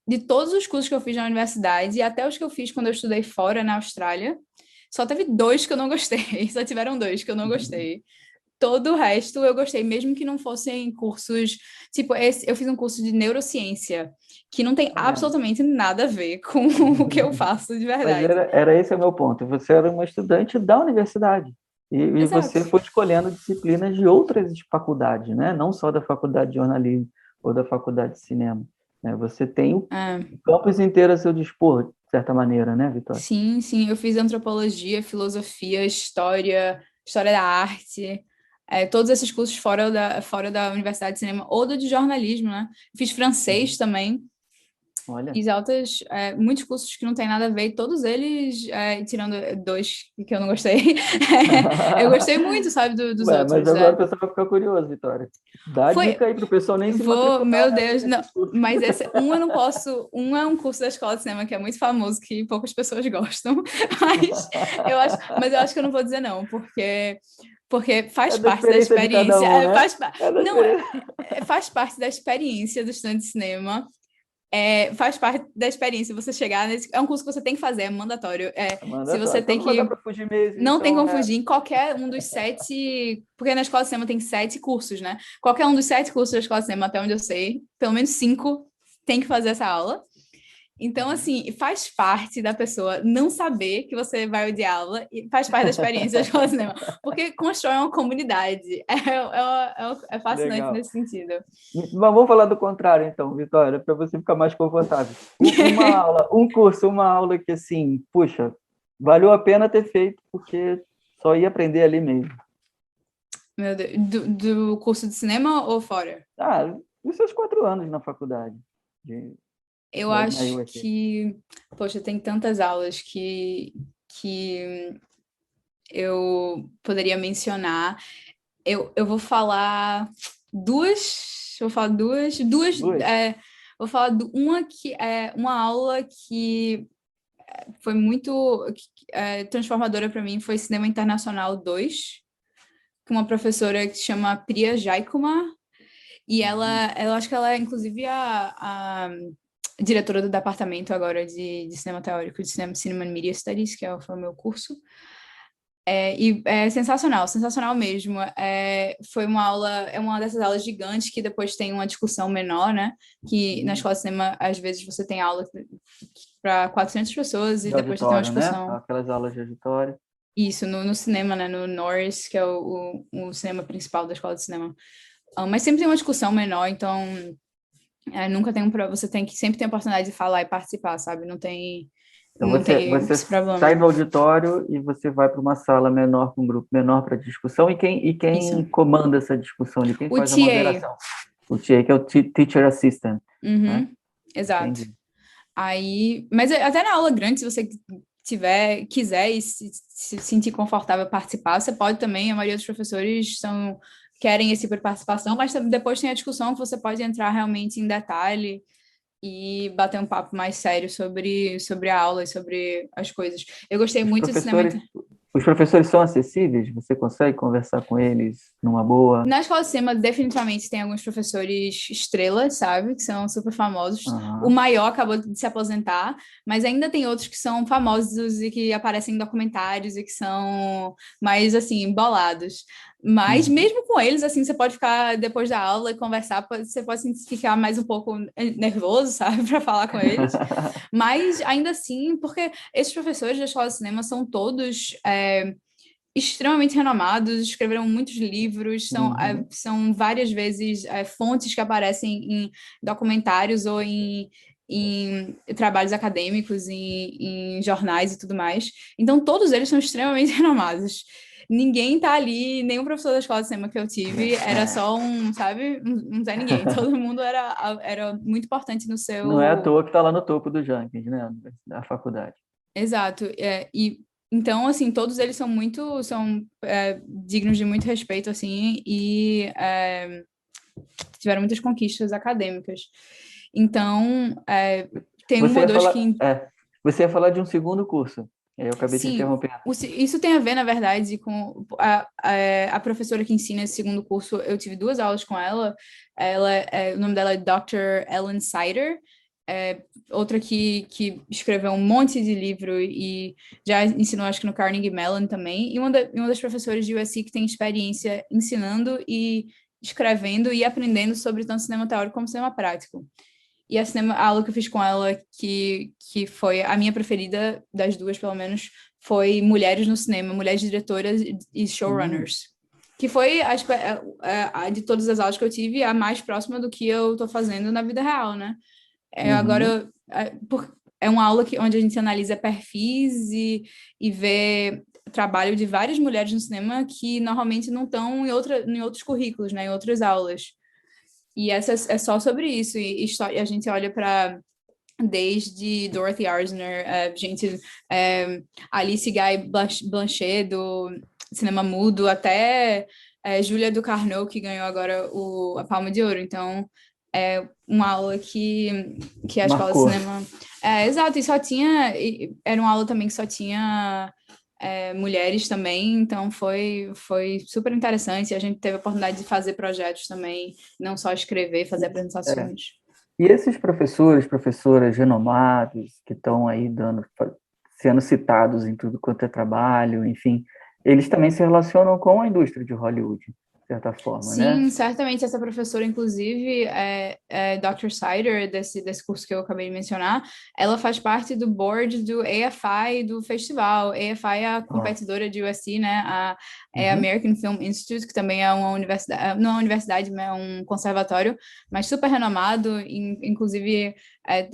de todos os cursos que eu fiz na universidade, e até os que eu fiz quando eu estudei fora, na Austrália, só teve 2 que eu não gostei. Só tiveram 2 que eu não gostei. Todo o resto eu gostei, mesmo que não fossem cursos. Tipo, eu fiz um curso de neurociência, que não tem Tá vendo? absolutamente nada a ver com o que eu faço de Mas verdade. era esse o meu ponto. Você era uma estudante da universidade. E Exato. você foi escolhendo disciplinas de outras faculdades, né? Não só da faculdade de jornalismo ou da faculdade de cinema, né? Você tem o Ah, campus inteiro a seu dispor, de certa maneira, né, Vitória? sim, sim, eu fiz antropologia, filosofia, história da arte, todos esses cursos fora da Universidade de Cinema ou do de jornalismo, né? Fiz francês Uhum. também. Olha. Fiz muitos cursos que não tem nada a ver, e todos eles, tirando 2 que eu não gostei, eu gostei muito, sabe, dos Ué, mas outros. agora o pessoal vai ficar curioso, Vitória. Dá a Foi, dica aí para o pessoal nem se matricular meu Deus, não, nesses cursos. mas eu não posso, é um curso da Escola de Cinema que é muito famoso, que poucas pessoas gostam, mas eu acho que eu não vou dizer não, porque É faz da parte da experiência de cada experiência, um, né? É da não, experiência. faz parte da experiência do estudante de cinema. Faz parte da experiência você chegar nesse. É um curso que você tem que fazer, é mandatório. É Se você mandatório. Então tem não vai dar que. para fugir mesmo. Não tem Então, como fugir em qualquer um dos 7. Porque na escola de cinema tem 7 cursos, né? Qualquer um dos 7 cursos da escola de cinema, até onde eu sei, pelo menos 5 tem que fazer essa aula. Então, uhum. assim, faz parte da pessoa não saber que você vai odiá-la e faz parte da experiência da escola de cinema, porque constrói uma comunidade. É fascinante Legal. nesse sentido. Mas vamos falar do contrário, então, Vitória, para você ficar mais confortável. Uma aula, um curso, uma aula que, assim, puxa, valeu a pena ter feito, porque só ia aprender ali mesmo. Meu Deus, do curso de cinema ou fora? Ah, os seus 4 anos na faculdade. Eu na acho USC? que, poxa, tem tantas aulas que eu poderia mencionar. Eu vou falar duas, Duas? vou falar uma que é uma aula que foi muito transformadora para mim, foi Cinema Internacional 2, com uma professora que se chama Priya Jaikumar, e ela acho que ela é inclusive a diretora do departamento agora de cinema teórico, de cinema and Media Studies, foi o meu curso. E é sensacional, sensacional mesmo. Foi uma aula, é uma dessas aulas gigantes que depois tem uma discussão menor, né? Que na escola de cinema, às vezes, você tem aula para 400 pessoas e De depois você tem uma auditório, né? discussão. Aquelas aulas de auditório. Isso, no cinema, né? No Norris, que é o cinema principal da escola de cinema. Mas sempre tem uma discussão menor, então nunca tem você tem que sempre ter a oportunidade de falar e participar, sabe? Então Não tem você esse problema. sai do auditório e você vai para uma sala menor, com um grupo menor para discussão. E Isso. quem comanda essa discussão ali? Quem O faz a TA. moderação? O TA, que é o Teacher Assistant, né? Uhum, exato. Entendi. Aí, mas até na aula grande, se você quiser e se sentir confortável participar, você pode também. A maioria dos professores querem esse tipo de participação, mas depois tem a discussão que você pode entrar realmente em detalhe e bater um papo mais sério sobre a aula e sobre as coisas. Eu gostei Os muito de cinema. professores, os professores são acessíveis? Você consegue conversar com eles numa boa? Na escola de cinema, definitivamente tem alguns professores estrelas, sabe? Que são super famosos. O Aham. maior acabou de se aposentar, mas ainda tem outros que são famosos e que aparecem em documentários e que são mais, assim, bolados. Mas Uhum. mesmo com eles, assim, você pode ficar depois da aula e conversar, você pode ficar mais um pouco nervoso, sabe? Para falar com eles. Mas ainda assim, porque esses professores da escola de cinema são todos extremamente renomados, escreveram muitos livros, Uhum. são várias vezes fontes que aparecem em documentários ou em trabalhos acadêmicos, em jornais e tudo mais. Então, todos eles são extremamente renomados. Ninguém tá ali, nenhum professor da escola de cinema que eu tive era só sabe, um Zé Ninguém. Todo mundo era muito importante no Não é à seu. toa que está lá no topo do ranking, né? Da faculdade. Exato. E então, assim, todos eles são dignos de muito respeito, assim, e tiveram muitas conquistas acadêmicas. Então, tem uma Você ou ia dois falar, que, você ia falar de um segundo curso. Eu acabei te sim, interrompendo. isso tem a ver, na verdade, com a professora que ensina esse segundo curso. Eu tive duas aulas com ela. O nome dela é Dr. Ellen Sider. Outra que escreveu um monte de livro e já ensinou, acho que no Carnegie Mellon também. E uma das professoras de USC que tem experiência ensinando e escrevendo e aprendendo sobre tanto cinema teórico como cinema prático. E a aula que eu fiz com ela, que foi a minha preferida das duas, pelo menos, foi Mulheres no Cinema, Mulheres Diretoras e Hum. Showrunners. Que foi, acho que, de todas as aulas que eu tive, a mais próxima do que eu estou fazendo na vida real, né? Uhum. Agora, é uma aula onde a gente analisa perfis e vê trabalho de várias mulheres no cinema que normalmente não estão em outros currículos, né? Em outras aulas. E essa é só sobre isso. E a gente olha para desde Dorothy Arzner, Alice Guy Blanchet do cinema mudo, até Julia Ducournau, que ganhou agora a Palma de Ouro. Então, é uma aula que a escola de Marcou. cinema... exato, e só tinha... Era uma aula também que só tinha mulheres também, então foi super interessante. A gente teve a oportunidade de fazer projetos também, não só escrever, fazer É. apresentações. E esses professores, professoras renomados, que estão aí sendo citados em tudo quanto é trabalho, enfim, eles também se relacionam com a indústria de Hollywood, de certa forma, né? Sim, certamente essa professora, inclusive, é Dr. Sider, desse curso que eu acabei de mencionar, ela faz parte do board do AFI do festival. AFI é a Ó. competidora de USC, né? É a Uhum. American Film Institute, que também é uma universidade, não é uma universidade, mas é um conservatório, mas super renomado. Inclusive,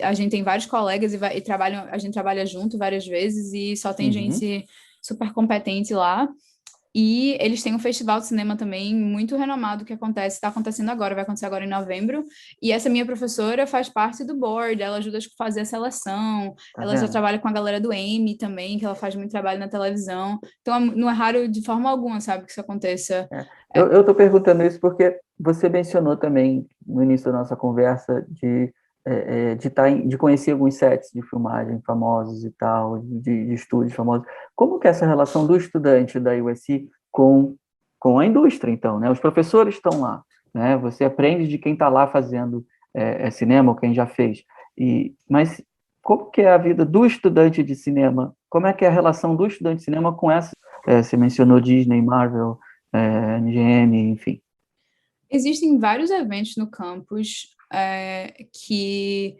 a gente tem vários colegas e trabalham, a gente trabalha junto várias vezes e só tem Uhum. gente super competente lá. E eles têm um festival de cinema também muito renomado que está acontecendo agora, vai acontecer agora em novembro. E essa minha professora faz parte do board, ela ajuda a fazer a seleção, Tá ela já vendo? trabalha com a galera do Emmy também, que ela faz muito trabalho na televisão. Então não é raro de forma alguma, sabe, que isso aconteça. É. Eu estou perguntando isso porque você mencionou também no início da nossa conversa de conhecer alguns sets de filmagem famosos e tal, de estúdios famosos. Como que é essa relação do estudante da USC com a indústria, então, né? Os professores estão lá, né? Você aprende de quem está lá fazendo cinema, ou quem já fez. Mas como que é a vida do estudante de cinema? Como é que é a relação do estudante de cinema com essa? Você mencionou Disney, Marvel, MGM, enfim. Existem vários eventos no campus que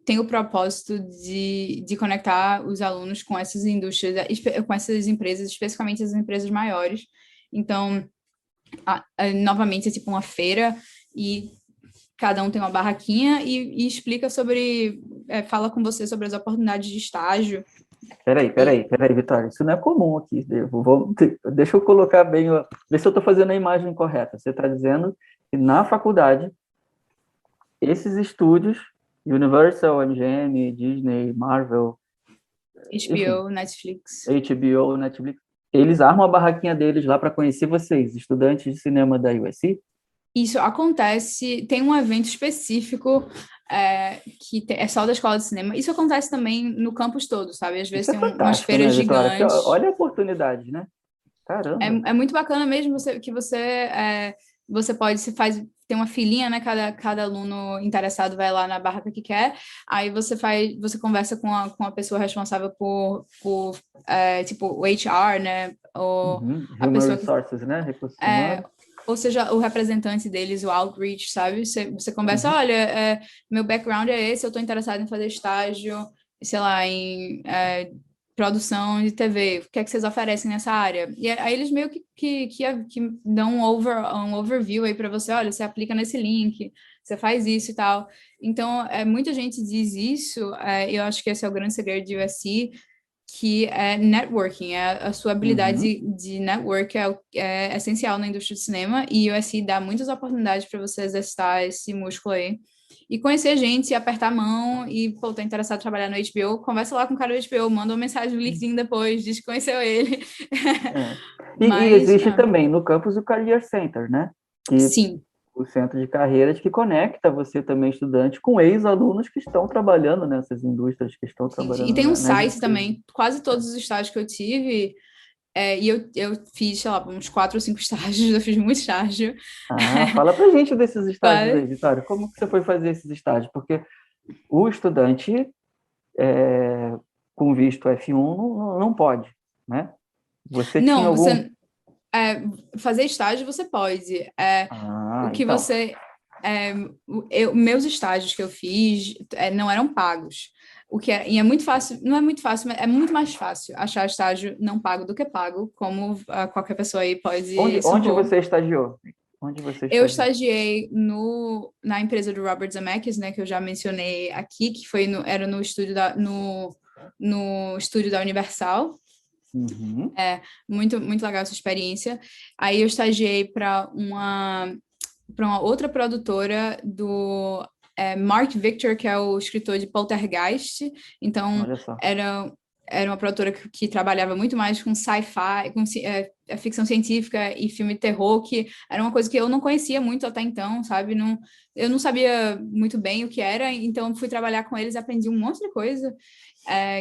têm o propósito de conectar os alunos com essas indústrias, com essas empresas, especificamente as empresas maiores. Então, novamente, é tipo uma feira e cada um tem uma barraquinha e explica fala com você sobre as oportunidades de estágio. Peraí, Vitória, isso não é comum aqui. Deixa eu colocar bem, ver se eu estou fazendo a imagem correta. Você está dizendo que na faculdade, esses estúdios, Universal, MGM, Disney, Marvel, enfim, HBO, Netflix. HBO, Netflix, eles armam a barraquinha deles lá para conhecer vocês, estudantes de cinema da USC? Isso acontece, tem um evento específico que é só da escola de cinema. Isso acontece também no campus todo, sabe? Às vezes Isso é tem umas fantástico, feiras né, Vitória? Porque, gigantes. olha a oportunidade, né? Caramba. É muito bacana mesmo você pode, se faz, tem uma filinha, né? Cada aluno interessado vai lá na barraca que quer, aí você conversa com a pessoa responsável tipo, o HR, né? Ou a Human pessoa que Resources, né? Recursos é, humanos. ou seja, o representante deles, o outreach, sabe? Você conversa, Uhum. olha, meu background é esse, eu estou interessado em fazer estágio, sei lá, em produção de TV, o que é que vocês oferecem nessa área? E aí eles meio que dão um overview aí para você, olha, você aplica nesse link, você faz isso e tal. Então, muita gente diz isso, eu acho que esse é o grande segredo de USC, que é networking, a sua Uhum. habilidade de network é essencial na indústria do cinema, e o USC dá muitas oportunidades para você exercitar esse músculo aí. E conhecer gente, apertar a mão e, pô, tá interessado em trabalhar no HBO, conversa lá com o cara do HBO, manda uma mensagem no LinkedIn depois, diz que conheceu ele. É. E Mas, existe também no campus o Career Center, né? Que sim. o centro de carreiras que conecta você também, estudante, com ex-alunos que estão trabalhando nessas indústrias, que estão Sim, sim. E trabalhando tem um nas site empresas. também, quase todos os estágios que eu tive, e eu fiz, sei lá, uns 4 ou 5 estágios, eu fiz muito estágio. Fala pra gente desses estágios Quase. aí, Vitória. Como que você foi fazer esses estágios? Porque o estudante com visto F1 não pode, né? Você tinha Não, algum... fazer estágio você pode. O que Então. você. Meus estágios que eu fiz não eram pagos. E é muito fácil, não é muito fácil, mas é muito mais fácil achar estágio não pago do que pago, como qualquer pessoa aí pode Onde supor. você estagiou? Onde você Eu estagiou? estagiei na empresa do Robert Zemeckis, né, que eu já mencionei aqui, que era no estúdio no estúdio da Universal. Uhum. Muito, muito legal essa experiência. Aí eu estagiei para uma outra produtora do Mark Victor, que é o escritor de Poltergeist. Então, Olha só. era uma produtora que trabalhava muito mais com sci-fi, com ficção científica e filme de terror, que era uma coisa que eu não conhecia muito até então, sabe? Não, eu não sabia muito bem o que era, então fui trabalhar com eles, aprendi um monte de coisa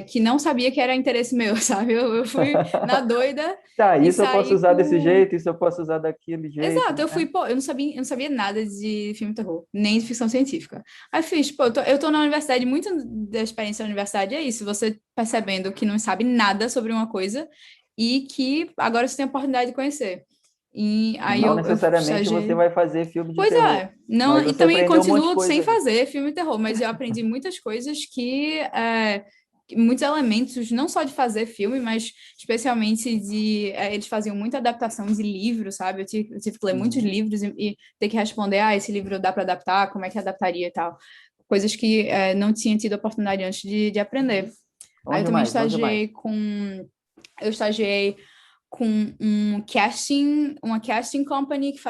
que não sabia que era interesse meu, sabe? Eu fui na doida Tá, e isso eu posso saí usar desse com. jeito, isso eu posso usar daquele jeito, Exato, eu né? fui, pô, eu não sabia nada de filme de terror, nem de ficção científica. Aí fiz, pô, eu tô na universidade, muito da experiência da universidade é isso, você percebendo que não sabe nada sobre uma coisa e que agora você tem a oportunidade de conhecer. E aí Não eu necessariamente você estagiei. vai fazer filme de Pois terror, é, não, mas e você também aprendeu um monte de continuo coisa sem ali. fazer filme de terror, mas eu aprendi muitas coisas muitos elementos, não só de fazer filme, mas especialmente eles faziam muita adaptação de livros, sabe? Eu tive que ler muitos Uhum. livros e ter que responder, esse livro dá para adaptar, como é que adaptaria e tal. Coisas que não tinha tido oportunidade antes de aprender. Aí eu Onde também mais? Onde mais? eu estagiei com uma casting company que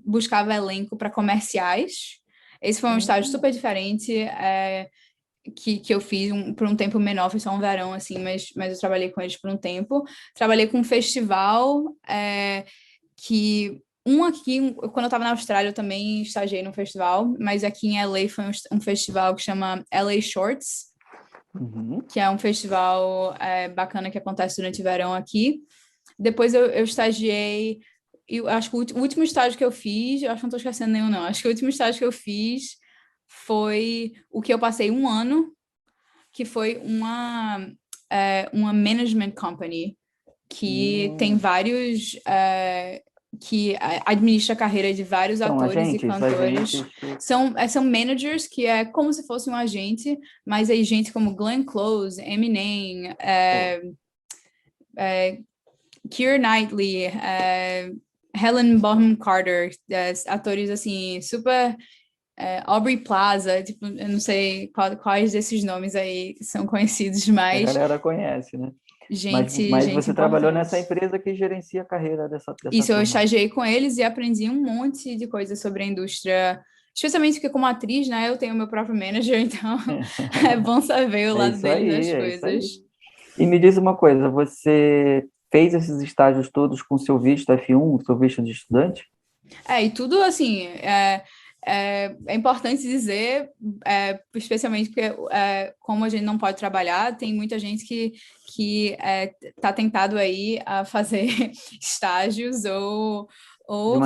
buscava elenco para comerciais. Esse foi um estágio super diferente, que eu fiz por um tempo menor, foi só um verão, assim, mas eu trabalhei com eles por um tempo. Trabalhei com um festival, quando eu estava na Austrália, eu também estagiei num festival, mas aqui em LA foi um festival que chama LA Shorts, que é um festival bacana que acontece durante o verão aqui. Depois eu estagiei, e acho que o último estágio que eu fiz, eu acho que não estou esquecendo nenhum, não. Acho que o último estágio que eu fiz foi o que eu passei um ano, que foi uma management company, que tem vários... que administra a carreira de vários São atores e agentes, cantores. São managers, que é como se fosse um agente, mas aí gente como Glenn Close, Eminem, Keira Knightley, Helen Bonham Carter, atores assim, super... Aubrey Plaza, tipo, eu não sei quais desses nomes aí são conhecidos, mas... A galera conhece, né? Mas Gente você trabalhou importante. nessa empresa que gerencia a carreira dessa Isso, eu turma. estagiei com eles e aprendi um monte de coisas sobre a indústria, especialmente porque como atriz, né, eu tenho meu próprio manager, então é bom saber o lado deles das coisas. E me diz uma coisa, você fez esses estágios todos com seu visto F1, seu visto de estudante? E tudo assim, é importante dizer, especialmente porque como a gente não pode trabalhar, tem muita gente que tá tentado aí a fazer estágios ou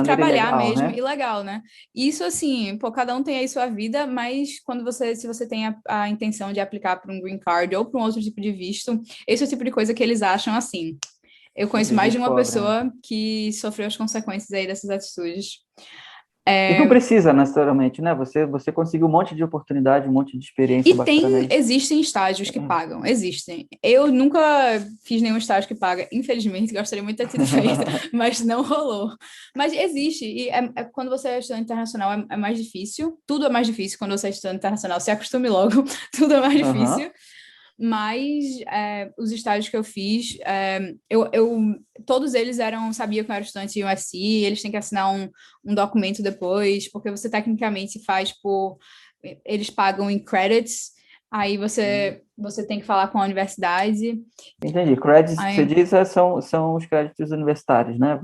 trabalhar ilegal, mesmo, né? ilegal, né? Isso, assim, cada um tem aí sua vida, mas se você tem a intenção de aplicar para um green card ou para um outro tipo de visto, esse é o tipo de coisa que eles acham assim. Eu conheço mais de uma pessoa que sofreu as consequências aí dessas atitudes. E não precisa, necessariamente, né? Você conseguiu um monte de oportunidade, um monte de experiência bacana aí. Existem estágios que pagam, existem. Eu nunca fiz nenhum estágio que paga, infelizmente, gostaria muito de ter tido feito, mas não rolou. Mas existe, e quando você é estudante internacional é mais difícil, tudo é mais difícil quando você é estudante internacional, se acostume logo, tudo é mais difícil. Mas os estágios que eu fiz, todos eles sabiam que eu era estudante de USC, eles têm que assinar um documento depois, porque você tecnicamente eles pagam em credits, aí você tem que falar com a universidade. Entendi. Credits, que você diz, são os créditos universitários, né?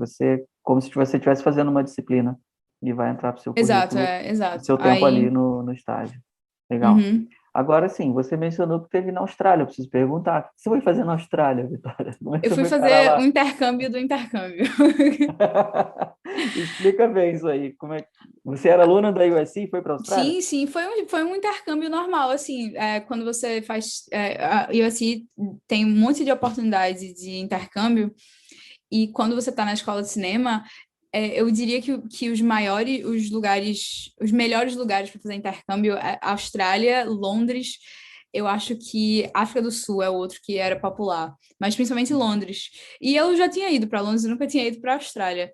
Como se você estivesse fazendo uma disciplina e vai entrar para o seu currículo, exato. o seu tempo ali no estágio. Legal. Agora sim, você mencionou que teve na Austrália. Eu preciso perguntar, o que você foi fazer na Austrália, Vitória? Eu fui fazer um intercâmbio do intercâmbio. Explica bem isso aí. Você era aluna da USC e foi para a Austrália? Sim, foi um intercâmbio normal, assim, quando você faz... a USC tem um monte de oportunidades de intercâmbio, e quando você está na escola de cinema, eu diria que os melhores lugares para fazer intercâmbio é Austrália, Londres, eu acho que África do Sul é outro que era popular, mas principalmente Londres. E eu já tinha ido para Londres, eu nunca tinha ido para a Austrália.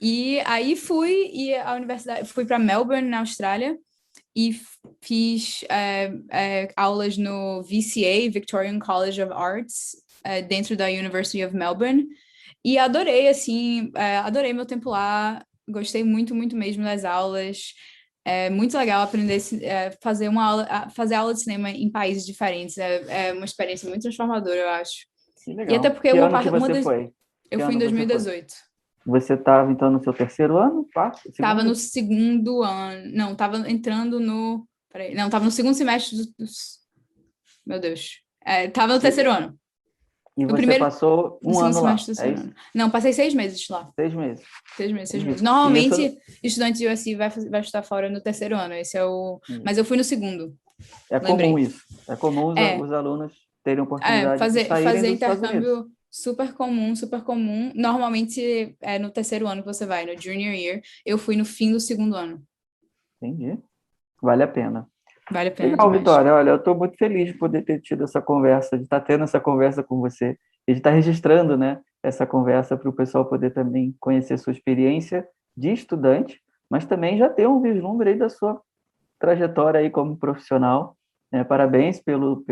E aí fui para Melbourne, na Austrália, e fiz aulas no VCA, Victorian College of Arts, dentro da University of Melbourne. E adorei, assim, adorei meu tempo lá, gostei muito, muito mesmo das aulas. É muito legal aprender fazer aula de cinema em países diferentes. É uma experiência muito transformadora, eu acho. Legal. E até porque que ano que você foi? Eu fui em 2018. Você estava, então, no seu terceiro ano? Quarto? Estava no segundo ano. Não, estava entrando no... Peraí, não, estava no segundo semestre Meu Deus. Estava no terceiro ano. E você passou um ano lá, é isso? Não, passei 6 meses lá. 6 meses. 6 meses. Normalmente, estudante de USC vai estar fora no terceiro ano. Esse é o... Mas eu fui no segundo. Comum isso. É comum os alunos terem oportunidade de saírem fazer dos Estados Unidos. intercâmbio super comum, super comum. Normalmente é no terceiro ano que você vai, no junior year. Eu fui no fim do segundo ano. Entendi. Vale a pena. Vale a pena Legal, demais. Vitória. Olha, eu estou muito feliz de poder ter tido essa conversa, de estar tendo essa conversa com você, e de estar registrando, né, essa conversa para o pessoal poder também conhecer sua experiência de estudante, mas também já ter um vislumbre aí da sua trajetória aí como profissional. Parabéns pelo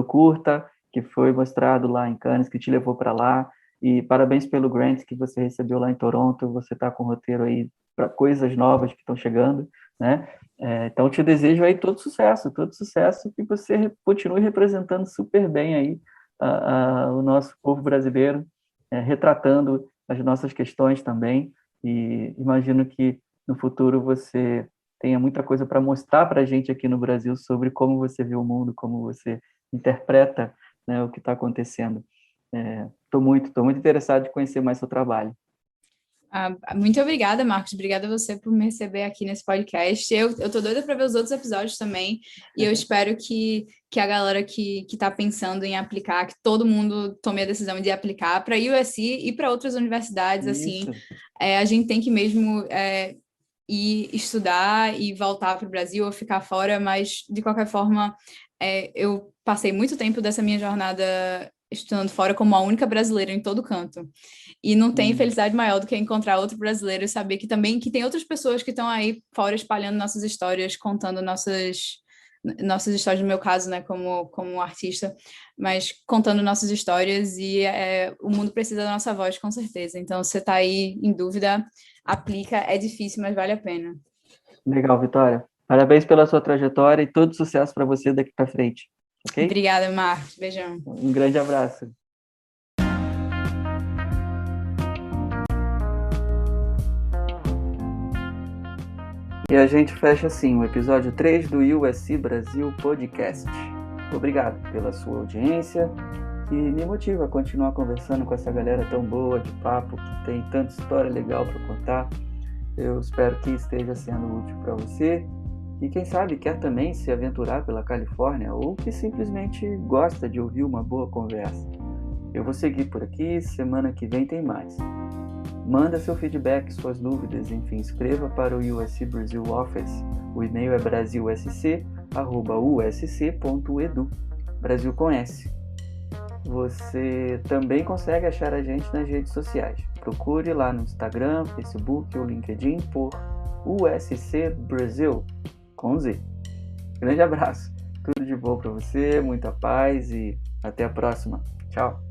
curta que foi mostrado lá em Cannes, que te levou para lá, e parabéns pelo grant que você recebeu lá em Toronto, você está com o roteiro aí para coisas novas que estão chegando, né? Então, te desejo aí todo sucesso, que você continue representando super bem aí o nosso povo brasileiro, retratando as nossas questões também, e imagino que no futuro você tenha muita coisa para mostrar para a gente aqui no Brasil sobre como você vê o mundo, como você interpreta, né, o que está acontecendo. Tô muito interessado em conhecer mais seu trabalho. Muito obrigada, Marcos. Obrigada a você por me receber aqui nesse podcast. Eu tô doida para ver os outros episódios também. E eu espero que a galera que está pensando em aplicar, que todo mundo tome a decisão de aplicar para a USC e para outras universidades. Assim, a gente tem que mesmo ir estudar e voltar para o Brasil ou ficar fora, mas de qualquer forma, eu passei muito tempo dessa minha jornada estudando fora como a única brasileira em todo canto. E não tem felicidade maior do que encontrar outro brasileiro e saber que também que tem outras pessoas que estão aí fora espalhando nossas histórias, contando nossas histórias, no meu caso, né, como artista, mas contando nossas histórias e o mundo precisa da nossa voz, com certeza. Então, você está aí em dúvida, aplica, é difícil, mas vale a pena. Legal, Vitória. Parabéns pela sua trajetória e todo sucesso para você daqui para frente. Okay? Obrigada, Marcos. Beijão. Um grande abraço. E a gente fecha assim o episódio 3 do USC Brasil Podcast. Obrigado pela sua audiência, que me motiva a continuar conversando com essa galera tão boa de papo, que tem tanta história legal para contar. Eu espero que esteja sendo útil para você. E quem sabe quer também se aventurar pela Califórnia ou que simplesmente gosta de ouvir uma boa conversa. Eu vou seguir por aqui, semana que vem tem mais. Manda seu feedback, suas dúvidas, enfim, escreva para o USC Brasil Office. O e-mail é brasilsc@usc.edu. Brasil com S. Você também consegue achar a gente nas redes sociais. Procure lá no Instagram, Facebook ou LinkedIn por USC Brasil, com Z. Grande abraço, tudo de bom para você, muita paz e até a próxima. Tchau!